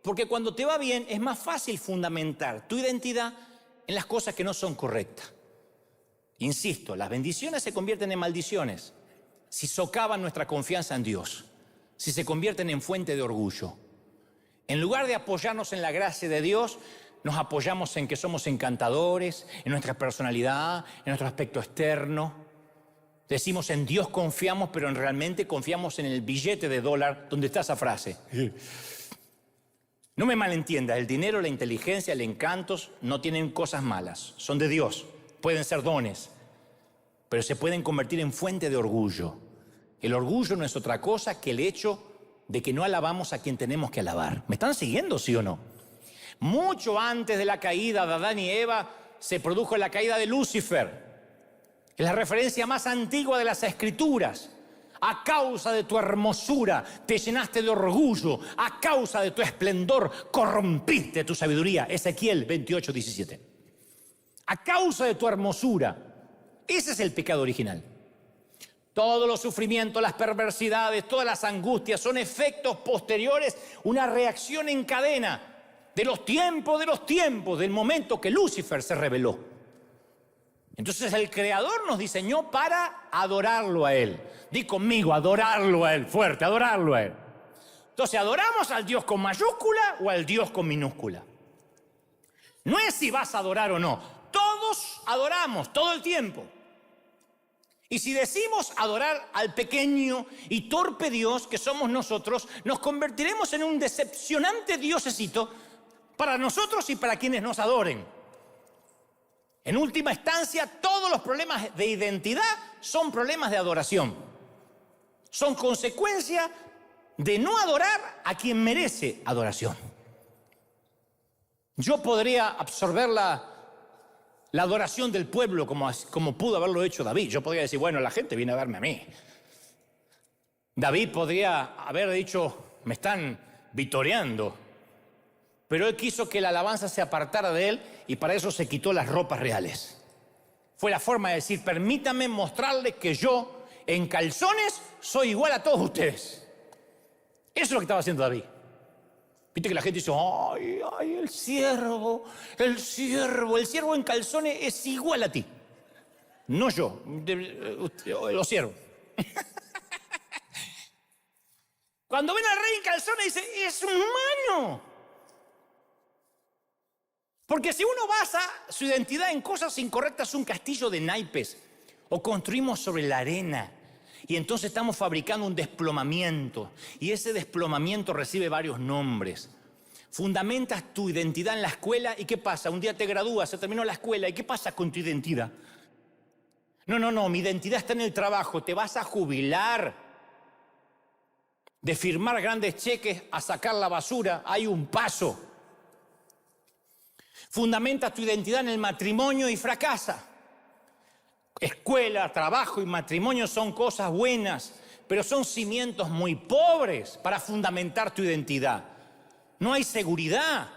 Porque cuando te va bien es más fácil fundamentar tu identidad en las cosas que no son correctas. Insisto, las bendiciones se convierten en maldiciones si socavan nuestra confianza en Dios, si se convierten en fuente de orgullo. En lugar de apoyarnos en la gracia de Dios, nos apoyamos en que somos encantadores, en nuestra personalidad, en nuestro aspecto externo. Decimos en Dios confiamos, pero realmente confiamos en el billete de dólar donde está esa frase. No me malentiendas, el dinero, la inteligencia, el encanto no tienen cosas malas, son de Dios, pueden ser dones, pero se pueden convertir en fuente de orgullo. El orgullo no es otra cosa que el hecho de que no alabamos a quien tenemos que alabar. ¿Me están siguiendo, sí o no? Mucho antes de la caída de Adán y Eva se produjo la caída de Lucifer. Es la referencia más antigua de las Escrituras. A causa de tu hermosura te llenaste de orgullo. A causa de tu esplendor corrompiste tu sabiduría. Ezequiel 28:17. A causa de tu hermosura. Ese es el pecado original. Todos los sufrimientos, las perversidades, todas las angustias son efectos posteriores, una reacción en cadena de los tiempos, del momento que Lucifer se rebeló. Entonces el Creador nos diseñó para adorarlo a Él. Di conmigo, adorarlo a Él, fuerte, adorarlo a Él. Entonces, ¿adoramos al Dios con mayúscula o al Dios con minúscula? No es si vas a adorar o no. Todos adoramos todo el tiempo. Y si decimos adorar al pequeño y torpe Dios que somos nosotros, nos convertiremos en un decepcionante diosecito para nosotros y para quienes nos adoren. En última instancia, todos los problemas de identidad son problemas de adoración. Son consecuencia de no adorar a quien merece adoración. Yo podría absorber la adoración del pueblo como pudo haberlo hecho David. Yo podría decir, bueno, la gente viene a verme a mí. David podría haber dicho, me están vitoreando. Pero él quiso que la alabanza se apartara de él y para eso se quitó las ropas reales. Fue la forma de decir, permítanme mostrarles que yo en calzones soy igual a todos ustedes. Eso es lo que estaba haciendo David. Viste que la gente dice, ay, el siervo en calzones es igual a ti. No yo, los siervos. Cuando ven al rey en calzones dice, es humano. Porque si uno basa su identidad en cosas incorrectas, un castillo de naipes, o construimos sobre la arena, y entonces estamos fabricando un desplomamiento, y ese desplomamiento recibe varios nombres. Fundamentas tu identidad en la escuela, ¿y qué pasa? Un día te gradúas, se terminó la escuela, ¿y qué pasa con tu identidad? No, mi identidad está en el trabajo, te vas a jubilar. De firmar grandes cheques a sacar la basura, hay un paso. Fundamentas tu identidad en el matrimonio y fracasa. Escuela, trabajo y matrimonio son cosas buenas, pero son cimientos muy pobres para fundamentar tu identidad. No hay seguridad.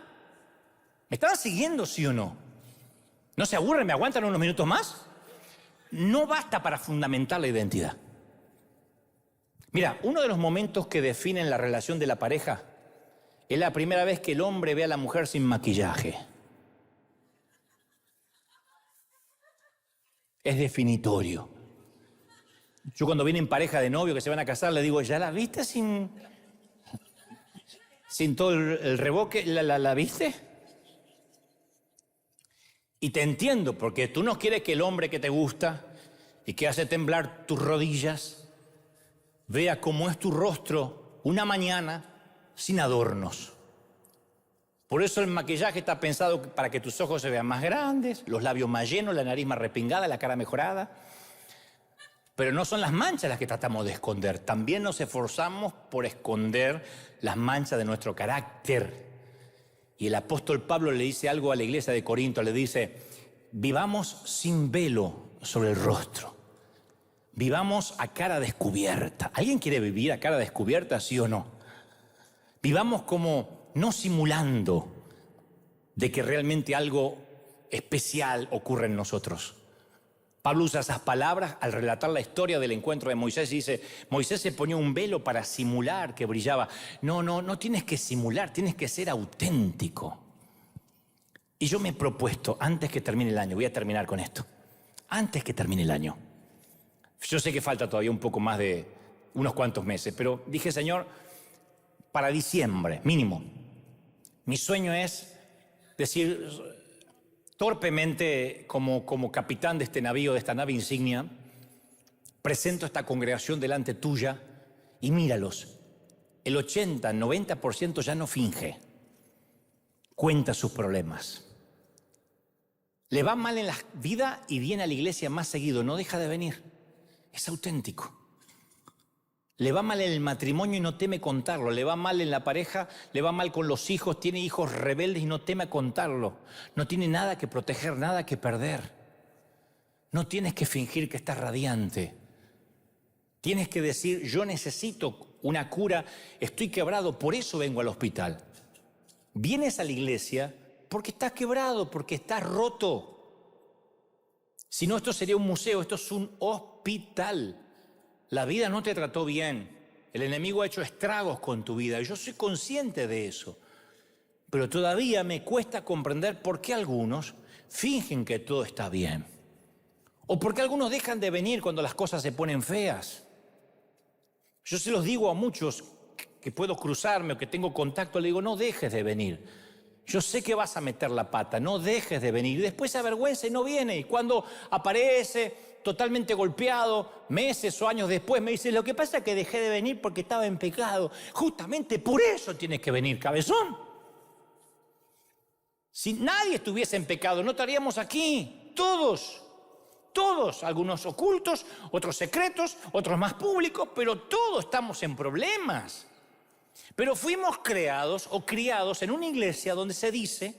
¿Me están siguiendo, sí o no? ¿No se aburren? ¿Me aguantan unos minutos más? No basta para fundamentar la identidad. Mira, uno de los momentos que definen la relación de la pareja es la primera vez que el hombre ve a la mujer sin maquillaje. Es definitorio. Yo cuando vienen pareja de novio que se van a casar, le digo, ¿ya la viste sin todo el reboque? ¿La viste? Y te entiendo, porque tú no quieres que el hombre que te gusta y que hace temblar tus rodillas vea cómo es tu rostro una mañana sin adornos. Por eso el maquillaje está pensado para que tus ojos se vean más grandes, los labios más llenos, la nariz más repingada, la cara mejorada. Pero no son las manchas las que tratamos de esconder. También nos esforzamos por esconder las manchas de nuestro carácter. Y el apóstol Pablo le dice algo a la iglesia de Corinto, le dice, vivamos sin velo sobre el rostro. Vivamos a cara descubierta. ¿Alguien quiere vivir a cara descubierta, sí o no? Vivamos como no simulando de que realmente algo especial ocurre en nosotros. Pablo usa esas palabras al relatar la historia del encuentro de Moisés y dice, Moisés se ponía un velo para simular que brillaba. No tienes que simular, tienes que ser auténtico. Y yo me he propuesto, antes que termine el año, voy a terminar con esto, antes que termine el año, yo sé que falta todavía un poco más de unos cuantos meses, pero dije, Señor, para diciembre, mínimo, mi sueño es decir torpemente como capitán de este navío, de esta nave insignia, presento a esta congregación delante tuya y míralos. El 80-90% ya no finge, cuenta sus problemas. Le va mal en la vida y viene a la iglesia más seguido, no deja de venir, es auténtico. Le va mal en el matrimonio y no teme contarlo. Le va mal en la pareja, le va mal con los hijos, tiene hijos rebeldes y no teme contarlo. No tiene nada que proteger, nada que perder. No tienes que fingir que estás radiante. Tienes que decir, yo necesito una cura, estoy quebrado, por eso vengo al hospital. Vienes a la iglesia porque estás quebrado, porque estás roto. Si no, esto sería un museo, esto es un hospital. La vida no te trató bien, el enemigo ha hecho estragos con tu vida y yo soy consciente de eso. Pero todavía me cuesta comprender por qué algunos fingen que todo está bien. O por qué algunos dejan de venir cuando las cosas se ponen feas. Yo se los digo a muchos que puedo cruzarme o que tengo contacto, le digo, no dejes de venir. Yo sé que vas a meter la pata, no dejes de venir. Y después se avergüenza y no viene. Y cuando aparece totalmente golpeado, meses o años después, me dice, lo que pasa es que dejé de venir porque estaba en pecado. Justamente por eso tienes que venir, cabezón. Si nadie estuviese en pecado, no estaríamos aquí, todos, algunos ocultos, otros secretos, otros más públicos, pero todos estamos en problemas. Pero fuimos creados o criados en una iglesia donde se dice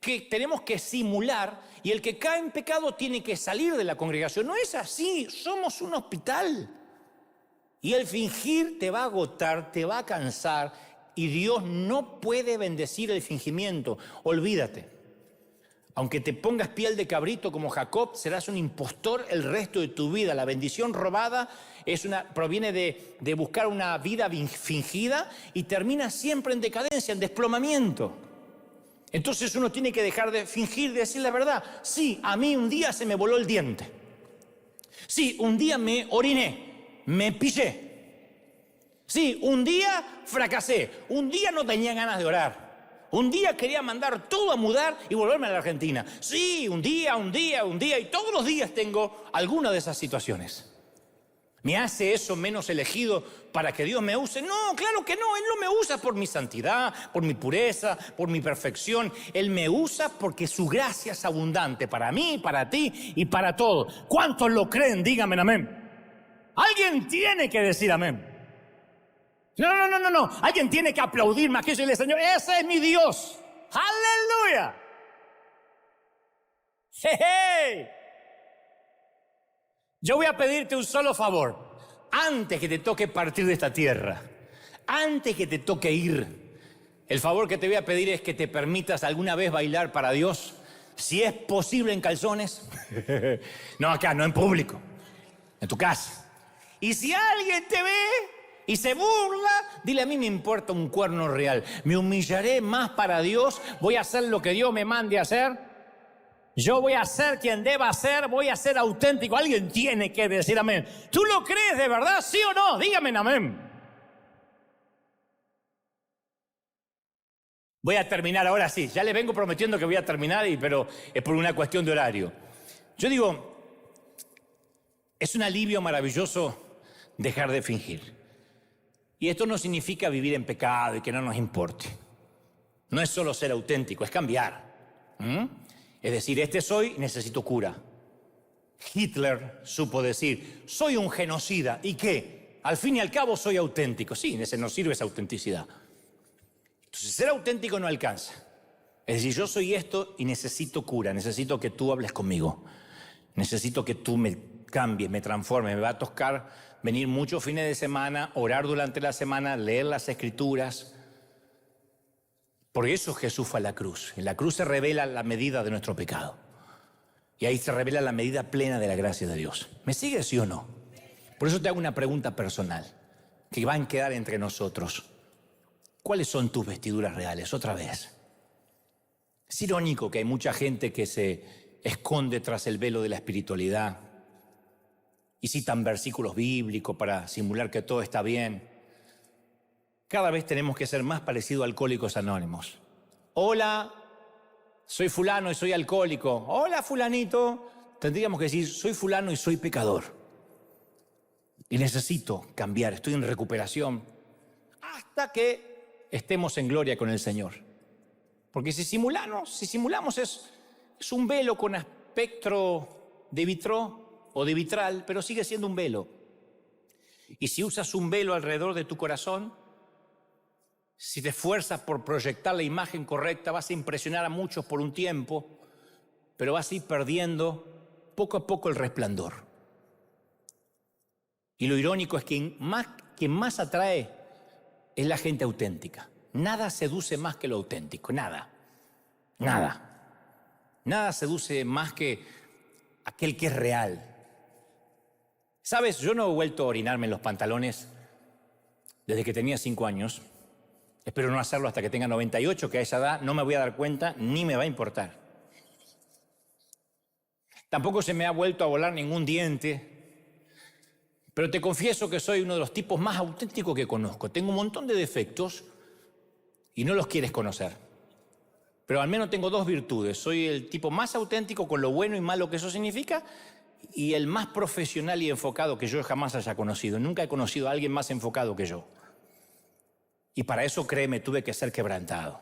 que tenemos que simular y el que cae en pecado tiene que salir de la congregación. No es así, somos un hospital. Y el fingir te va a agotar, te va a cansar y Dios no puede bendecir el fingimiento. Olvídate. Aunque te pongas piel de cabrito como Jacob, serás un impostor el resto de tu vida. La bendición robada proviene de buscar una vida fingida y termina siempre en decadencia, en desplomamiento. Entonces uno tiene que dejar de fingir, de decir la verdad. Sí, a mí un día se me voló el diente. Sí, un día me oriné, me pillé. Sí, un día fracasé, un día no tenía ganas de orar. Un día quería mandar todo a mudar y volverme a la Argentina. Sí, un día, y todos los días tengo alguna de esas situaciones. ¿Me hace eso menos elegido para que Dios me use? No, claro que no. Él no me usa por mi santidad, por mi pureza, por mi perfección. Él me usa porque su gracia es abundante para mí, para ti y para todos. ¿Cuántos lo creen? Díganme amén. Alguien tiene que decir amén. No. Alguien tiene que aplaudirme aquí y decirle, Señor, ese es mi Dios. ¡Aleluya! ¡Hey! Yo voy a pedirte un solo favor. Antes que te toque partir de esta tierra, antes que te toque ir, el favor que te voy a pedir es que te permitas alguna vez bailar para Dios, si es posible en calzones. No acá, no en público, en tu casa. Y si alguien te ve y se burla, dile, a mí me importa un cuerno real. Me humillaré más para Dios, voy a hacer lo que Dios me mande a hacer. Yo voy a ser quien deba ser, voy a ser auténtico. Alguien tiene que decir amén. ¿Tú lo crees de verdad, sí o no? Dígame amén. Voy a terminar ahora sí. Ya les vengo prometiendo que voy a terminar, pero es por una cuestión de horario. Yo digo, es un alivio maravilloso dejar de fingir. Y esto no significa vivir en pecado y que no nos importe. No es solo ser auténtico, es cambiar. Es decir, este soy, necesito cura. Hitler supo decir, soy un genocida. ¿Y qué? Al fin y al cabo soy auténtico. Sí, en ese nos sirve esa autenticidad. Entonces, ser auténtico no alcanza. Es decir, yo soy esto y necesito cura. Necesito que tú hables conmigo. Necesito que tú me cambie, me transforme. Me va a tocar venir muchos fines de semana, orar durante la semana, leer las Escrituras. Por eso Jesús fue a la cruz. En la cruz se revela la medida de nuestro pecado. Y ahí se revela la medida plena de la gracia de Dios. ¿Me sigues, sí o no? Por eso te hago una pregunta personal, que va a quedar entre nosotros. ¿Cuáles son tus vestiduras reales? Otra vez. Es irónico que hay mucha gente que se esconde tras el velo de la espiritualidad y citan versículos bíblicos para simular que todo está bien. Cada vez tenemos que ser más parecidos a Alcohólicos Anónimos. Hola, soy fulano y soy alcohólico. Hola, fulanito. Tendríamos que decir, soy fulano y soy pecador. Y necesito cambiar, estoy en recuperación. Hasta que estemos en gloria con el Señor. Porque si simulamos es un velo con espectro de vitró o de vitral, pero sigue siendo un velo. Y si usas un velo alrededor de tu corazón, si te esfuerzas por proyectar la imagen correcta, vas a impresionar a muchos por un tiempo, pero vas a ir perdiendo poco a poco el resplandor. Y lo irónico es que quien más atrae es la gente auténtica. Nada seduce más que lo auténtico, nada. Nada seduce más que aquel que es real. ¿Sabes? Yo no he vuelto a orinarme en los pantalones desde que tenía 5 años. Espero no hacerlo hasta que tenga 98, que a esa edad no me voy a dar cuenta ni me va a importar. Tampoco se me ha vuelto a volar ningún diente. Pero te confieso que soy uno de los tipos más auténticos que conozco. Tengo un montón de defectos y no los quieres conocer. Pero al menos tengo 2 virtudes. Soy el tipo más auténtico con lo bueno y malo que eso significa y el más profesional y enfocado que yo jamás haya conocido. Nunca he conocido a alguien más enfocado que yo. Y para eso, créeme, tuve que ser quebrantado.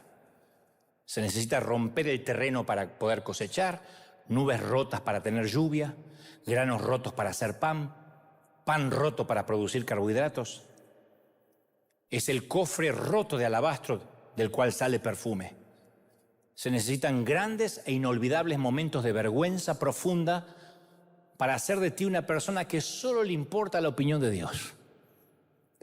Se necesita romper el terreno para poder cosechar, nubes rotas para tener lluvia, granos rotos para hacer pan roto para producir carbohidratos. Es el cofre roto de alabastro del cual sale perfume. Se necesitan grandes e inolvidables momentos de vergüenza profunda para hacer de ti una persona que solo le importa la opinión de Dios.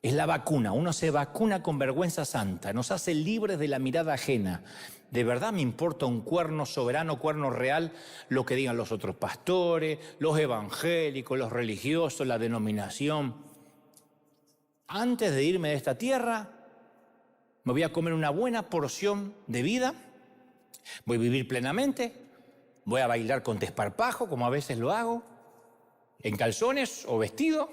Es la vacuna. Uno se vacuna con vergüenza santa. Nos hace libres de la mirada ajena. De verdad me importa un cuerno soberano, cuerno real, lo que digan los otros pastores, los evangélicos, los religiosos, la denominación. Antes de irme de esta tierra, me voy a comer una buena porción de vida. Voy a vivir plenamente. Voy a bailar con desparpajo, como a veces lo hago, en calzones o vestido.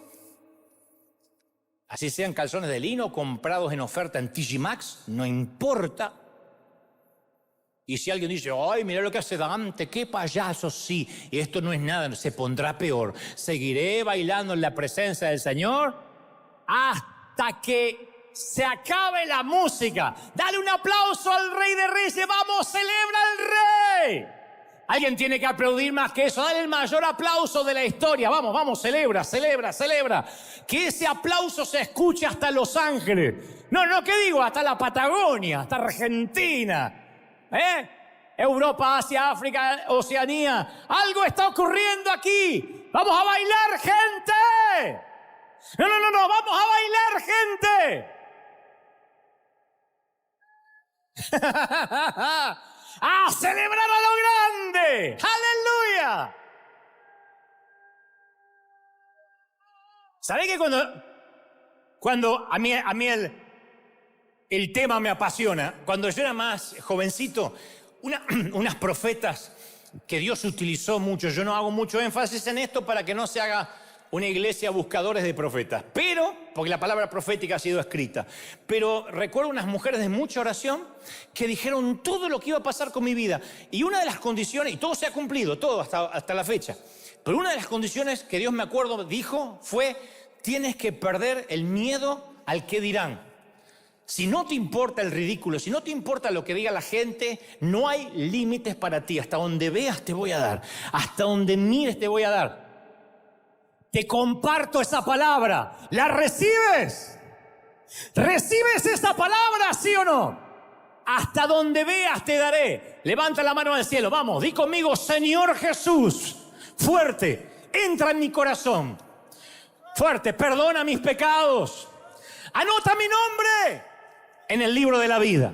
Así sean calzones de lino comprados en oferta en TJ Maxx, no importa. Y si alguien dice, ay, mira lo que hace Dante, qué payaso, sí, y esto no es nada, se pondrá peor. Seguiré bailando en la presencia del Señor hasta que se acabe la música. Dale un aplauso al Rey de Reyes, vamos, celebra al Rey. Alguien tiene que aplaudir más que eso. Dale el mayor aplauso de la historia. Vamos, vamos, celebra, celebra, celebra. Que ese aplauso se escuche hasta Los Ángeles. No, ¿qué digo? Hasta la Patagonia, hasta Argentina. Europa, Asia, África, Oceanía. Algo está ocurriendo aquí. Vamos a bailar, gente. No, vamos a bailar, gente. ¡A celebrar a lo grande! ¡Aleluya! ¿Sabés que cuando a mí el tema me apasiona? Cuando yo era más jovencito, unas profetas que Dios utilizó mucho. Yo no hago mucho énfasis en esto para que no se haga una iglesia buscadores de profetas, pero, porque la palabra profética ha sido escrita, pero recuerdo unas mujeres de mucha oración que dijeron todo lo que iba a pasar con mi vida. Y una de las condiciones, y todo se ha cumplido, todo hasta la fecha, pero una de las condiciones que Dios, me acuerdo, dijo fue, tienes que perder el miedo al qué dirán. Si no te importa el ridículo, si no te importa lo que diga la gente, no hay límites para ti. Hasta donde veas te voy a dar, hasta donde mires te voy a dar. Te comparto esa palabra. ¿La recibes? ¿Recibes esa palabra, sí o no? Hasta donde veas te daré. Levanta la mano al cielo. Vamos, di conmigo, Señor Jesús. Fuerte. entra en mi corazón. Fuerte, perdona mis pecados. Anota mi nombre en el libro de la vida.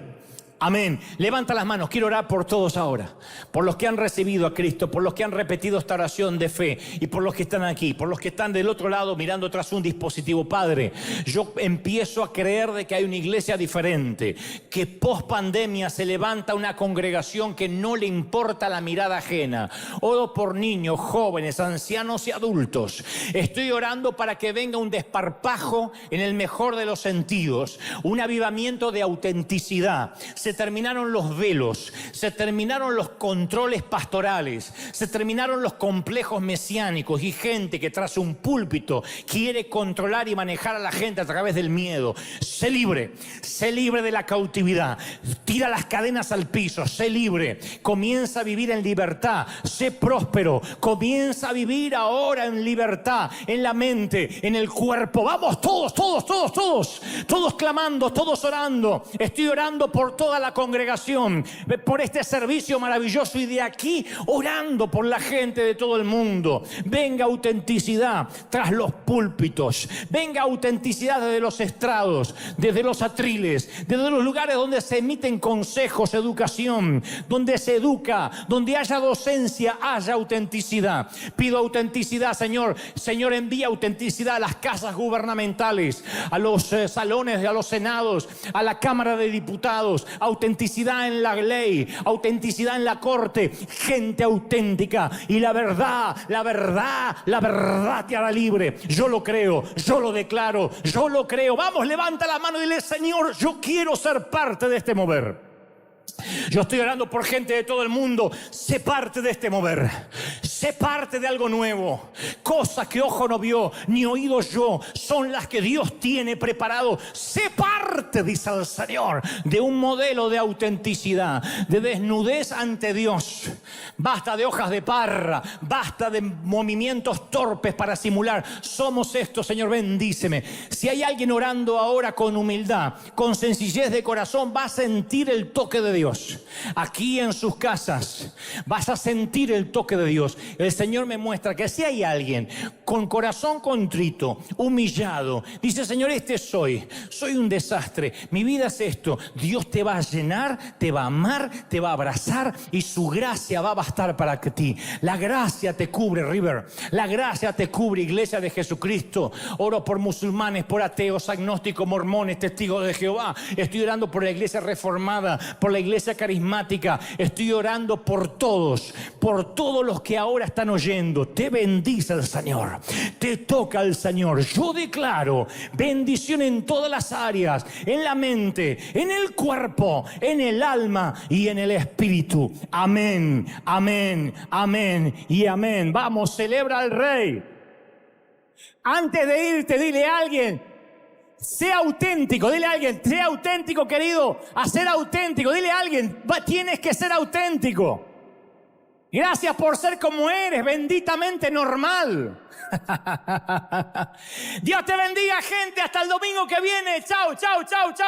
Amén. Levanta las manos. Quiero orar por todos ahora. Por los que han recibido a Cristo, por los que han repetido esta oración de fe y por los que están aquí, por los que están del otro lado mirando tras un dispositivo. Padre, yo empiezo a creer de que hay una iglesia diferente, que post pandemia se levanta una congregación que no le importa la mirada ajena. Oro por niños, jóvenes, ancianos y adultos. Estoy orando para que venga un desparpajo en el mejor de los sentidos, un avivamiento de autenticidad. Se terminaron los velos, se terminaron los controles pastorales, se terminaron los complejos mesiánicos y gente que tras un púlpito quiere controlar y manejar a la gente a través del miedo. Sé libre de la cautividad, tira las cadenas al piso, sé libre, comienza a vivir en libertad, sé próspero, comienza a vivir ahora en libertad, en la mente, en el cuerpo. Vamos todos clamando, todos orando. Estoy orando por toda la congregación, por este servicio maravilloso y de aquí orando por la gente de todo el mundo. Venga autenticidad tras los púlpitos, venga autenticidad desde los estrados, desde los atriles, desde los lugares donde se emiten consejos, educación, donde se educa, donde haya docencia, haya autenticidad. Pido autenticidad, Señor. Señor, envía autenticidad a las casas gubernamentales, a los salones, a los senados, a la Cámara de Diputados. Autenticidad en la ley, autenticidad en la corte, gente auténtica. Y la verdad te hará libre. Yo lo creo, yo lo declaro, yo lo creo. Vamos, levanta la mano y dile: Señor, yo quiero ser parte de este mover. Yo estoy orando por gente de todo el mundo. Sé parte de este mover. Sé parte de algo nuevo. Cosas que ojo no vio, ni oído yo, son las que Dios tiene preparado. Sé parte, dice el Señor, de un modelo de autenticidad, de desnudez ante Dios. Basta de hojas de parra, basta de movimientos torpes para simular. Somos esto, Señor, bendíceme. Si hay alguien orando ahora con humildad, con sencillez de corazón, va a sentir el toque de Dios. Aquí en sus casas vas a sentir el toque de Dios. El Señor me muestra que si hay alguien con corazón contrito, humillado, dice: Señor, soy un desastre, mi vida es esto. Dios te va a llenar, te va a amar, te va a abrazar y su gracia va a bastar para ti. La gracia te cubre, River. La gracia te cubre, Iglesia de Jesucristo. Oro por musulmanes, por ateos, agnósticos, mormones, testigos de Jehová. Estoy orando por la iglesia reformada, por la iglesia carismática. Estoy orando por todos los que ahora están oyendo. Te bendice el Señor, te toca el Señor. Yo declaro bendición en todas las áreas, en la mente, en el cuerpo, en el alma y en el espíritu. Amén, amén, amén y amén. Vamos, celebra al Rey. Antes de irte, dile a alguien: sé auténtico. Dile a alguien: sé auténtico, querido. A ser auténtico. Dile a alguien: tienes que ser auténtico. Gracias por ser como eres, benditamente normal. Dios te bendiga, gente. Hasta el domingo que viene. Chau, chau, chau, chau.